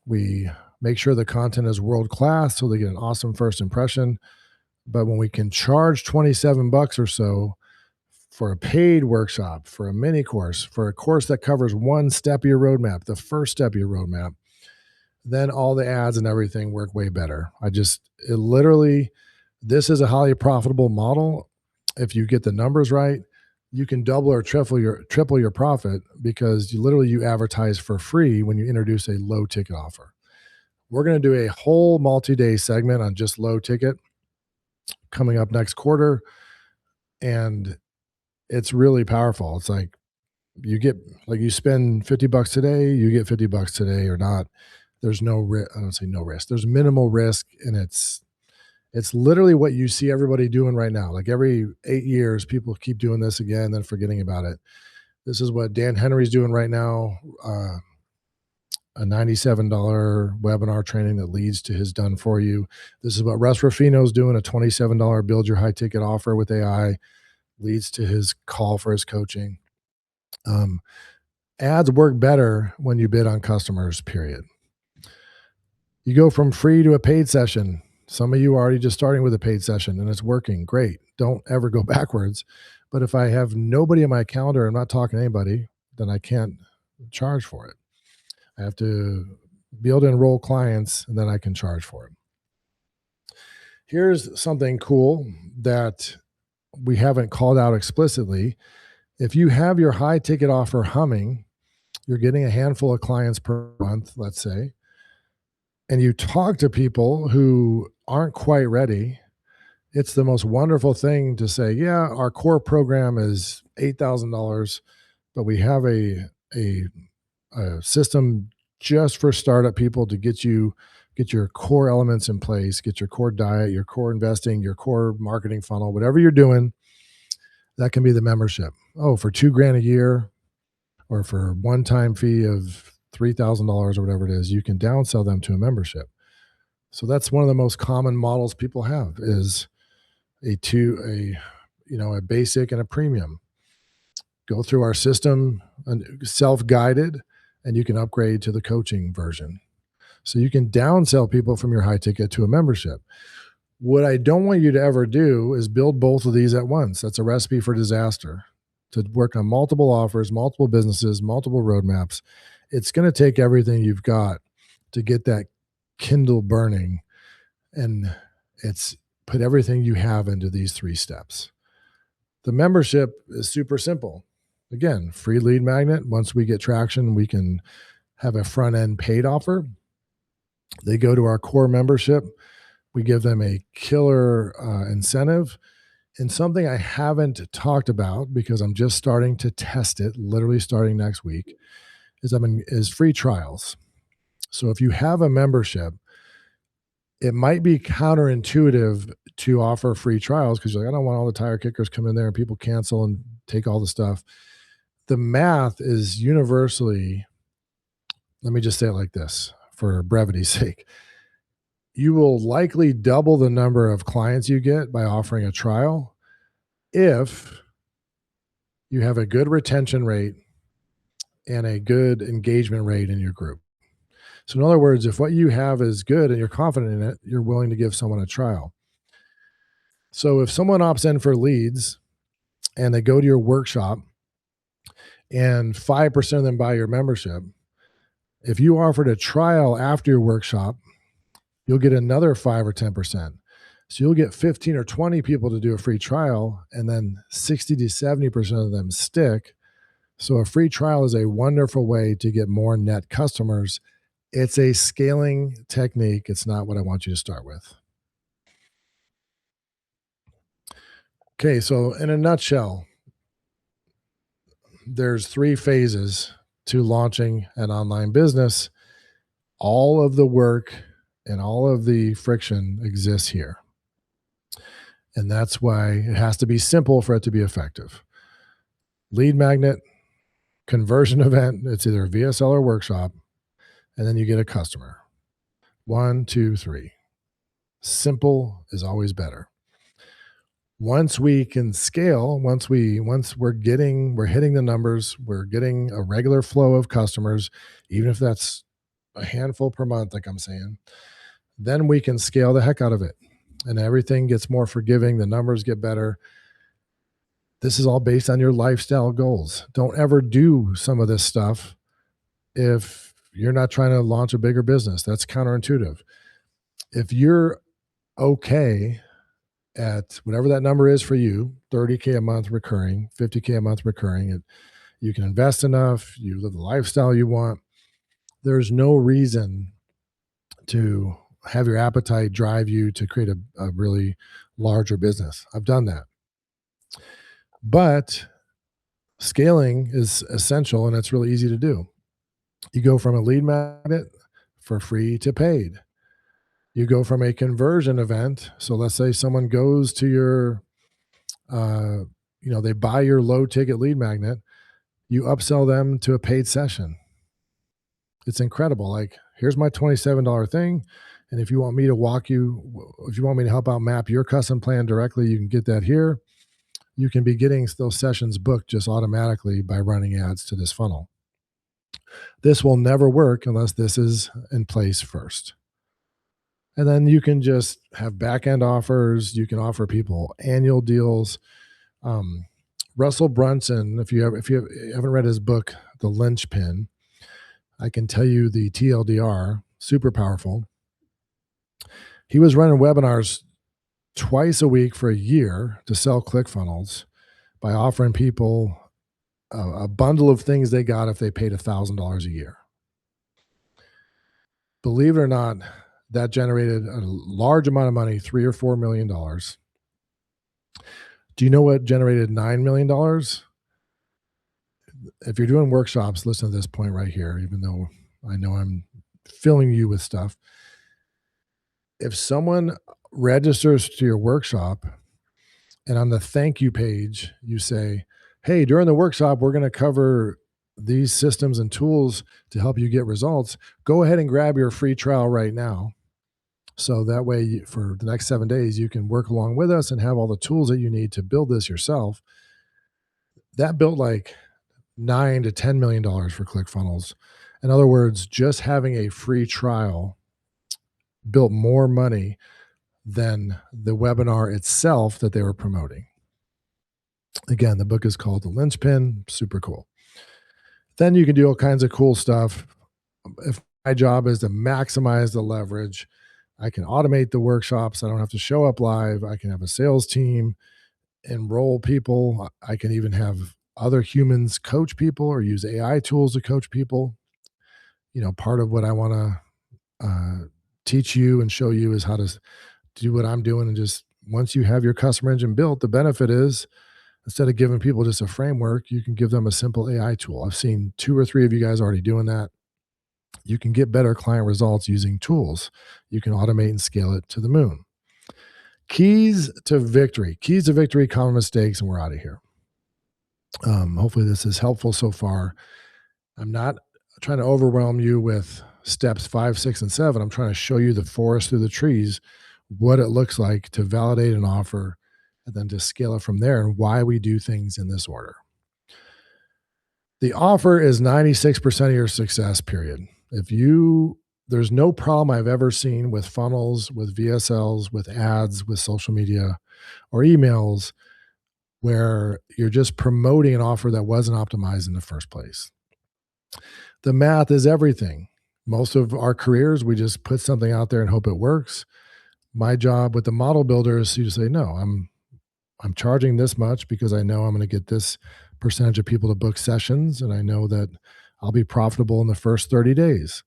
Speaker 1: We make sure the content is world-class so they get an awesome first impression. But when we can charge $27 or so for a paid workshop, for a mini course, for a course that covers one step of your roadmap, the first step of your roadmap, then all the ads and everything work way better. This is a highly profitable model. If you get the numbers right, you can double or triple your profit because you advertise for free when you introduce a low ticket offer. We're going to do a whole multi-day segment on just low ticket coming up next quarter. And it's really powerful. It's like you spend $50 today, you get $50 today or not. There's no risk. I don't say no risk. There's minimal risk. And it's literally what you see everybody doing right now. Like every 8 years, people keep doing this again, then forgetting about it. This is what Dan Henry's doing right now. A $97 webinar training that leads to his done for you. This is what Russ Ruffino's doing, a $27 build your high ticket offer with AI leads to his call for his coaching. Ads work better when you bid on customers, period. You go from free to a paid session. Some of you are already just starting with a paid session and it's working. Great. Don't ever go backwards. But if I have nobody in my calendar, I'm not talking to anybody, then I can't charge for it. I have to be able to enroll clients and then I can charge for it. Here's something cool that we haven't called out explicitly. If you have your high ticket offer humming, you're getting a handful of clients per month, let's say, and you talk to people who aren't quite ready, it's the most wonderful thing to say, yeah, our core program is $8,000, but we have a system just for startup people to get your core elements in place, get your core diet, your core investing, your core marketing funnel, whatever you're doing, that can be the membership. Oh, for $2,000 a year or for one-time fee of $3,000 or whatever it is, you can downsell them to a membership. So that's one of the most common models people have is a basic and a premium. Go through our system and self-guided, and you can upgrade to the coaching version. So you can downsell people from your high ticket to a membership. What I don't want you to ever do is build both of these at once. That's a recipe for disaster. To work on multiple offers, multiple businesses, multiple roadmaps. It's going to take everything you've got to get that Kindle burning, and it's put everything you have into these 3 steps. The membership is super simple. Again, free lead magnet. Once we get traction, we can have a front end paid offer. They go to our core membership. We give them a killer incentive. And something I haven't talked about because I'm just starting to test it, literally starting next week, is free trials. So if you have a membership, it might be counterintuitive to offer free trials because you're like, I don't want all the tire kickers come in there and people cancel and take all the stuff. The math is universally, let me just say it like this for brevity's sake. You will likely double the number of clients you get by offering a trial if you have a good retention rate and a good engagement rate in your group. So in other words, if what you have is good and you're confident in it, you're willing to give someone a trial. So if someone opts in for leads and they go to your workshop and 5% of them buy your membership, if you offered a trial after your workshop, you'll get another 5 or 10%. So you'll get 15 or 20 people to do a free trial, and then 60 to 70% of them stick. So a free trial is a wonderful way to get more net customers. It's a scaling technique. It's not what I want you to start with. Okay, so in a nutshell, there's 3 phases to launching an online business. All of the work and all of the friction exists here. And that's why it has to be simple for it to be effective. Lead magnet, conversion event, it's either a VSL or workshop, and then you get a customer. 1, 2, 3. Simple is always better. Once we can scale, once we're hitting the numbers, we're getting a regular flow of customers, even if that's a handful per month, like I'm saying, then we can scale the heck out of it. And everything gets more forgiving, the numbers get better. This is all based on your lifestyle goals. Don't ever do some of this stuff if you're not trying to launch a bigger business. That's counterintuitive. If you're okay at whatever that number is for you, 30K a month recurring, 50K a month recurring, you can invest enough, you live the lifestyle you want, there's no reason to have your appetite drive you to create a really larger business. I've done that. But scaling is essential and it's really easy to do. You go from a lead magnet for free to paid. You go from a conversion event. So let's say someone goes to your, they buy your low ticket lead magnet. You upsell them to a paid session. It's incredible. Like, here's my $27 thing. And if you want me to help out map your custom plan directly, you can get that here. You can be getting those sessions booked just automatically by running ads to this funnel. This will never work unless this is in place first. And then you can just have back-end offers. You can offer people annual deals. Russell Brunson, if you haven't read his book, The Linchpin, I can tell you the TLDR, super powerful. He was running webinars twice a week for a year to sell ClickFunnels by offering people a bundle of things they got if they paid $1,000 a year. Believe it or not, that generated a large amount of money, $3 or $4 million. Do you know what generated $9 million? If you're doing workshops, listen to this point right here, even though I know I'm filling you with stuff. If someone registers to your workshop and on the thank you page, you say, hey, during the workshop, we're going to cover these systems and tools to help you get results. Go ahead and grab your free trial right now. So that way, for the next 7 days, you can work along with us and have all the tools that you need to build this yourself. That built like $9 to $10 million for ClickFunnels. In other words, just having a free trial built more money than the webinar itself that they were promoting. Again, the book is called The Linchpin. Super cool. Then you can do all kinds of cool stuff. If my job is to maximize the leverage, I can automate the workshops. I don't have to show up live. I can have a sales team, enroll people. I can even have other humans coach people or use AI tools to coach people. You know, part of what I want to teach you and show you is how to do what I'm doing. And just once you have your customer engine built, the benefit is instead of giving people just a framework, you can give them a simple AI tool. I've seen 2 or 3 of you guys already doing that. You can get better client results using tools. You can automate and scale it to the moon. Keys to victory. Keys to victory, common mistakes, and we're out of here. Hopefully this is helpful so far. I'm not trying to overwhelm you with steps 5, 6, and 7. I'm trying to show you the forest through the trees, what it looks like to validate an offer and then to scale it from there and why we do things in this order. The offer is 96% of your success, period. There's no problem I've ever seen with funnels, with VSLs, with ads, with social media or emails where you're just promoting an offer that wasn't optimized in the first place. The math is everything. Most of our careers, we just put something out there and hope it works. My job with the model builder is to say, no, I'm charging this much because I know I'm going to get this percentage of people to book sessions, and I know that I'll be profitable in the first 30 days.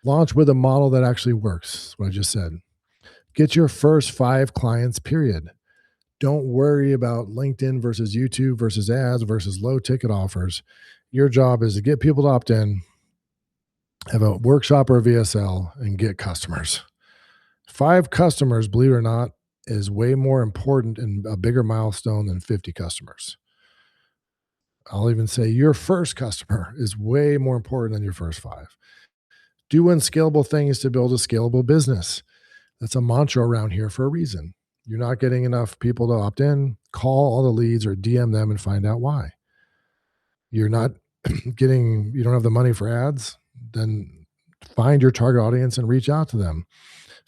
Speaker 1: Launch with a model that actually works, what I just said. Get your first 5 clients, period. Don't worry about LinkedIn versus YouTube versus ads versus low ticket offers. Your job is to get people to opt in, have a workshop or a VSL, and get customers. 5 customers, believe it or not, is way more important and a bigger milestone than 50 customers. I'll even say your first customer is way more important than your first 5. Do unscalable things to build a scalable business. That's a mantra around here for a reason. You're not getting enough people to opt in, call all the leads or DM them and find out why. You're not you don't have the money for ads, then find your target audience and reach out to them.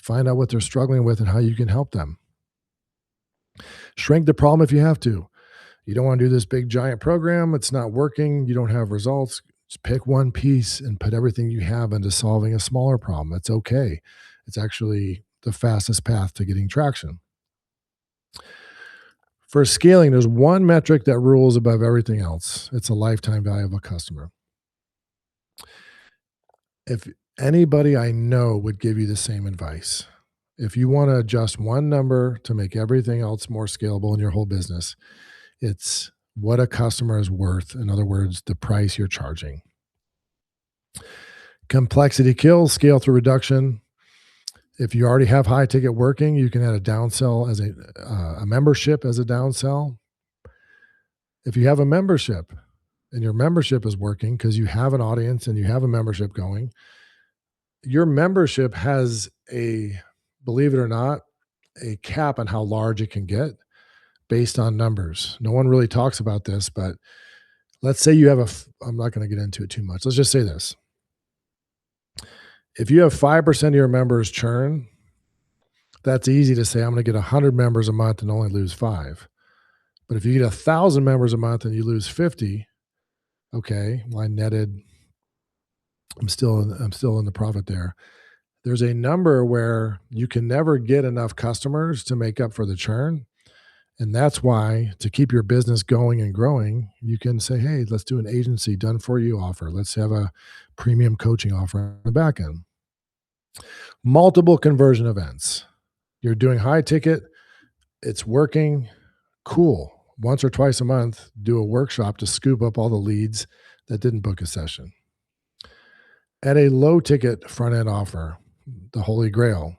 Speaker 1: Find out what they're struggling with and how you can help them. Shrink the problem if you have to. You don't want to do this big giant program. It's not working. You don't have results. Just pick one piece and put everything you have into solving a smaller problem. It's okay. It's actually the fastest path to getting traction. For scaling, there's one metric that rules above everything else. It's a lifetime value of a customer. If anybody I know would give you the same advice, if you want to adjust one number to make everything else more scalable in your whole business, it's what a customer is worth. In other words, the price you're charging. Complexity kills, scale through reduction. If you already have high ticket working, you can add a downsell as a membership as a downsell. If you have a membership and your membership is working because you have an audience and you have a membership going, your membership has believe it or not, a cap on how large it can get based on numbers. No one really talks about this, but let's say you have I'm not going to get into it too much. Let's just say this. If you have 5% of your members churn, that's easy to say, I'm going to get 100 members a month and only lose 5. But if you get 1,000 members a month and you lose 50, okay, well, I netted, I'm still in the profit there. There's a number where you can never get enough customers to make up for the churn. And that's why, to keep your business going and growing, you can say, hey, let's do an agency done for you offer. Let's have a premium coaching offer on the back end. Multiple conversion events. You're doing high ticket, it's working, cool. Once or twice a month, do a workshop to scoop up all the leads that didn't book a session. At a low ticket front end offer, the holy grail,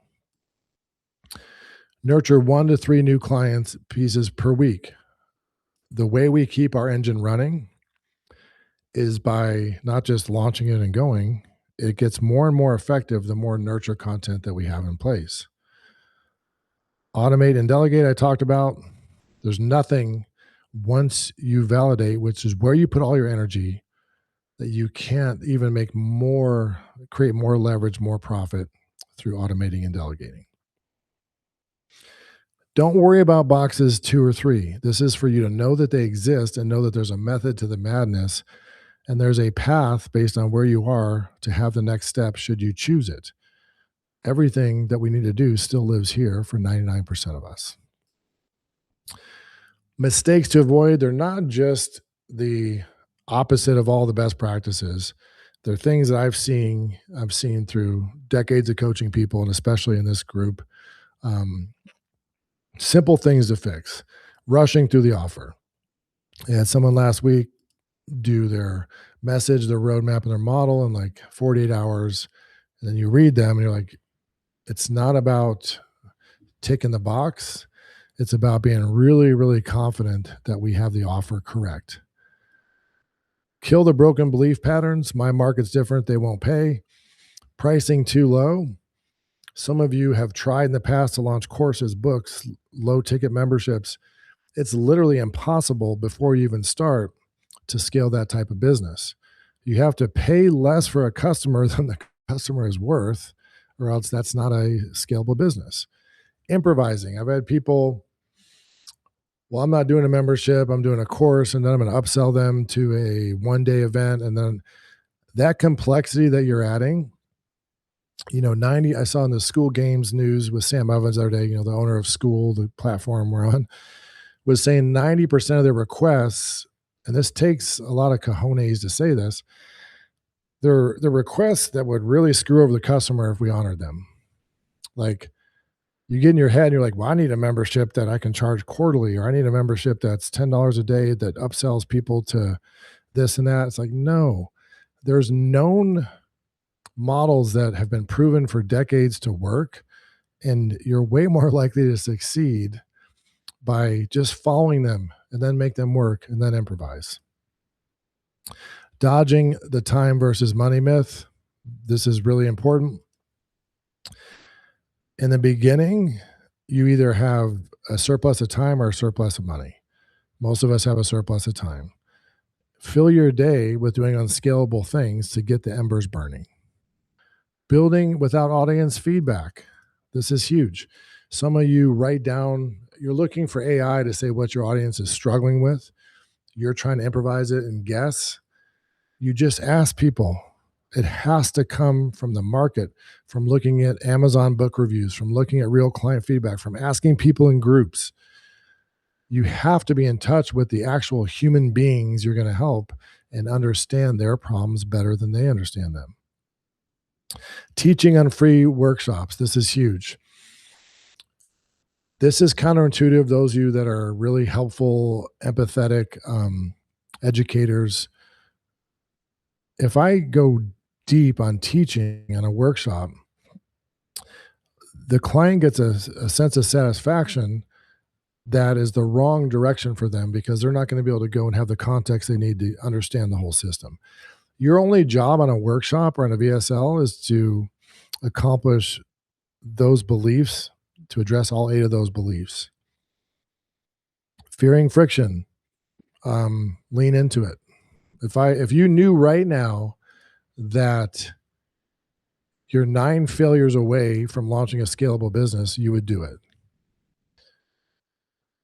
Speaker 1: nurture 1 to 3 new clients pieces per week. The way we keep our engine running is by not just launching it and going, it gets more and more effective the more nurture content that we have in place. Automate and delegate, I talked about. There's nothing once you validate, which is where you put all your energy, that you can't even create more leverage, more profit through automating and delegating. Don't worry about boxes 2 or 3. This is for you to know that they exist and know that there's a method to the madness, and there's a path based on where you are to have the next step should you choose it. Everything that we need to do still lives here for 99% of us. Mistakes to avoid, they're not just the opposite of all the best practices. They're things that I've seen through decades of coaching people, and especially in this group. Simple things to fix. Rushing through the offer. I had someone last week do their message, their roadmap, and their model in like 48 hours. And then you read them and you're like, it's not about ticking the box. It's about being really, really confident that we have the offer correct. Kill the broken belief patterns. My market's different. They won't pay. Pricing too low. Some of you have tried in the past to launch courses, books, low ticket memberships. It's literally impossible before you even start to scale that type of business. You have to pay less for a customer than the customer is worth, or else that's not a scalable business. Improvising. I've had people, well, I'm not doing a membership, I'm doing a course, and then I'm going to upsell them to a one-day event. And then that complexity that you're adding, I saw in the School Games news with Sam Evans the other day, the owner of School, the platform we're on, was saying 90% of their requests, and this takes a lot of cojones to say this, they're requests that would really screw over the customer if we honored them. Like, you get in your head and you're like, well, I need a membership that I can charge quarterly, or I need a membership that's $10 a day that upsells people to this and that. It's like, no, there's known models that have been proven for decades to work, and you're way more likely to succeed by just following them and then make them work and then improvise. Dodging the time versus money myth. This is really important. In the beginning, you either have a surplus of time or a surplus of money. Most of us have a surplus of time. Fill your day with doing unscalable things to get the embers burning. Building without audience feedback. This is huge. Some of you write down, you're looking for AI to say what your audience is struggling with. You're trying to improvise it and guess. You just ask people. It has to come from the market, from looking at Amazon book reviews, from looking at real client feedback, from asking people in groups. You have to be in touch with the actual human beings you're going to help and understand their problems better than they understand them. Teaching on free workshops. This is huge. This is counterintuitive. Those of you that are really helpful, empathetic educators, if I go deep on teaching on a workshop, the client gets a sense of satisfaction that is the wrong direction for them, because they're not going to be able to go and have the context they need to understand the whole system. Your only job on a workshop or on a VSL is to accomplish those beliefs, to address all 8 of those beliefs. Fearing friction, lean into it. If you knew right now that you're 9 failures away from launching a scalable business, you would do it.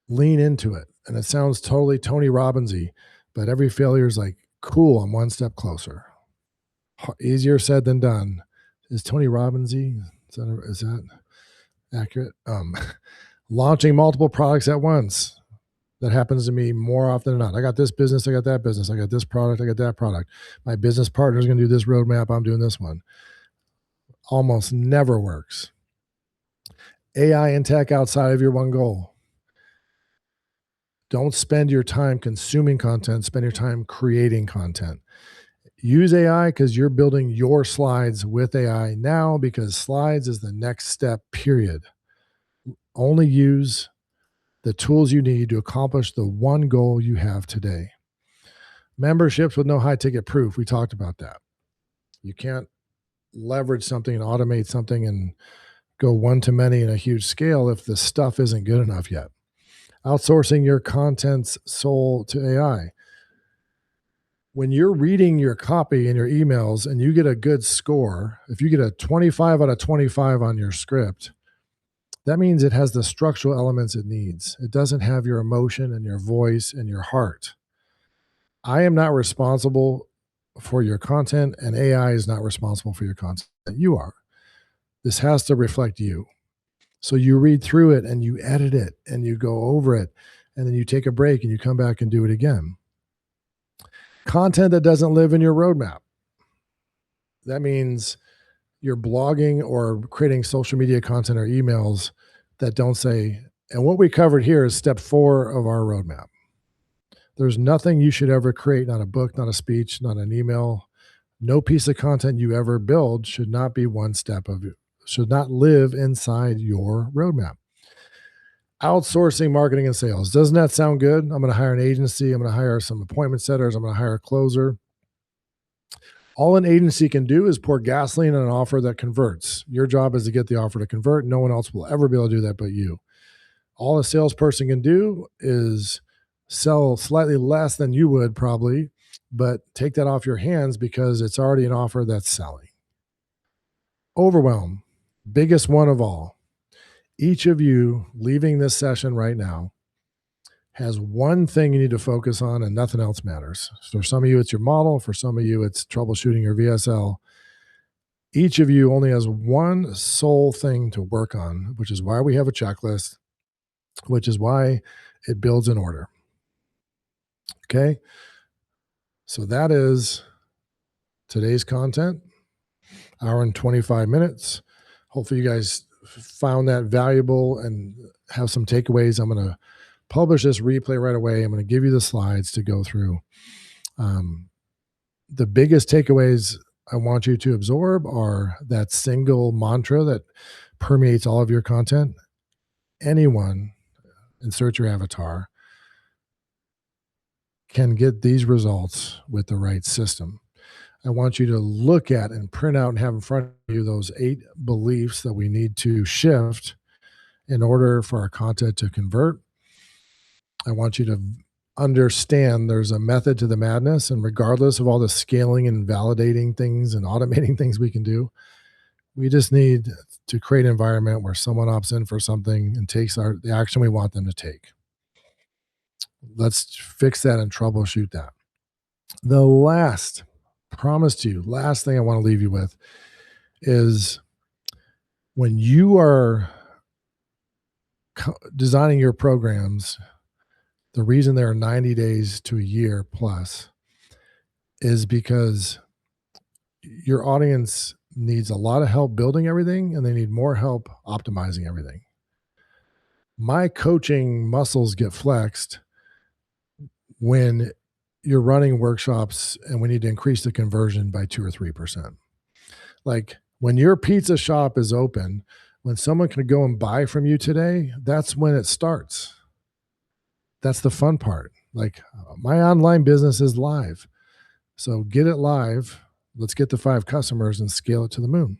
Speaker 1: Lean into it. And it sounds totally Tony Robbins-y, but every failure is like, cool, I'm one step closer. Easier said than done. Is Tony Robbins-y? Is that accurate? Launching multiple products at once. That happens to me more often than not. I got this business, I got that business, I got this product, I got that product. My business partner is going to do this roadmap, I'm doing this one. Almost never works. AI and tech outside of your one goal. Don't spend your time consuming content, spend your time creating content. Use AI because you're building your slides with AI now, because slides is the next step, period. Only use the tools you need to accomplish the one goal you have today. Memberships with no high ticket proof. We talked about that. You can't leverage something and automate something and go one to many in a huge scale if the stuff isn't good enough yet. Outsourcing your content's soul to AI. When you're reading your copy in your emails and you get a good score, if you get a 25 out of 25 on your script, that means it has the structural elements it needs. It doesn't have your emotion and your voice and your heart. I am not responsible for your content, and AI is not responsible for your content. You are. This has to reflect you. So you read through it and you edit it and you go over it, and then you take a break and you come back and do it again. Content that doesn't live in your roadmap. That means you're blogging or creating social media content or emails that don't say, and what we covered here is step 4 of our roadmap. There's nothing you should ever create, not a book, not a speech, not an email. No piece of content you ever build should not be one step of it, should not live inside your roadmap. Outsourcing marketing and sales. Doesn't that sound good? I'm going to hire an agency. I'm going to hire some appointment setters. I'm going to hire a closer. All an agency can do is pour gasoline on an offer that converts. Your job is to get the offer to convert. No one else will ever be able to do that but you. All a salesperson can do is sell slightly less than you would probably, but take that off your hands because it's already an offer that's selling. Overwhelm, biggest one of all. Each of you leaving this session right now has one thing you need to focus on and nothing else matters. For some of you, it's your model. For some of you, it's troubleshooting your VSL. Each of you only has one sole thing to work on, which is why we have a checklist, which is why it builds in order. Okay? So that is today's content, hour and 25 minutes. Hopefully you guys found that valuable and have some takeaways. I'm going to publish this replay right away. I'm going to give you the slides to go through. The biggest takeaways I want you to absorb are that single mantra that permeates all of your content. Anyone, insert your avatar, can get these results with the right system. I want you to look at and print out and have in front of you those 8 beliefs that we need to shift in order for our content to convert. I want you to understand there's a method to the madness, and regardless of all the scaling and validating things and automating things we can do, we just need to create an environment where someone opts in for something and takes the action we want them to take. Let's fix that and troubleshoot that. The last thing I want to leave you with is when you are designing your programs, the reason there are 90 days to a year plus is because your audience needs a lot of help building everything and they need more help optimizing everything. My coaching muscles get flexed when you're running workshops and we need to increase the conversion by 2 or 3%. Like when your pizza shop is open, when someone can go and buy from you today, that's when it starts. That's the fun part. Like my online business is live. So get it live. Let's get the 5 customers and scale it to the moon.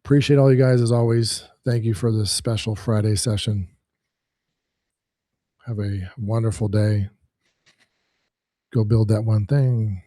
Speaker 1: Appreciate all you guys as always. Thank you for this special Friday session. Have a wonderful day. Go build that one thing.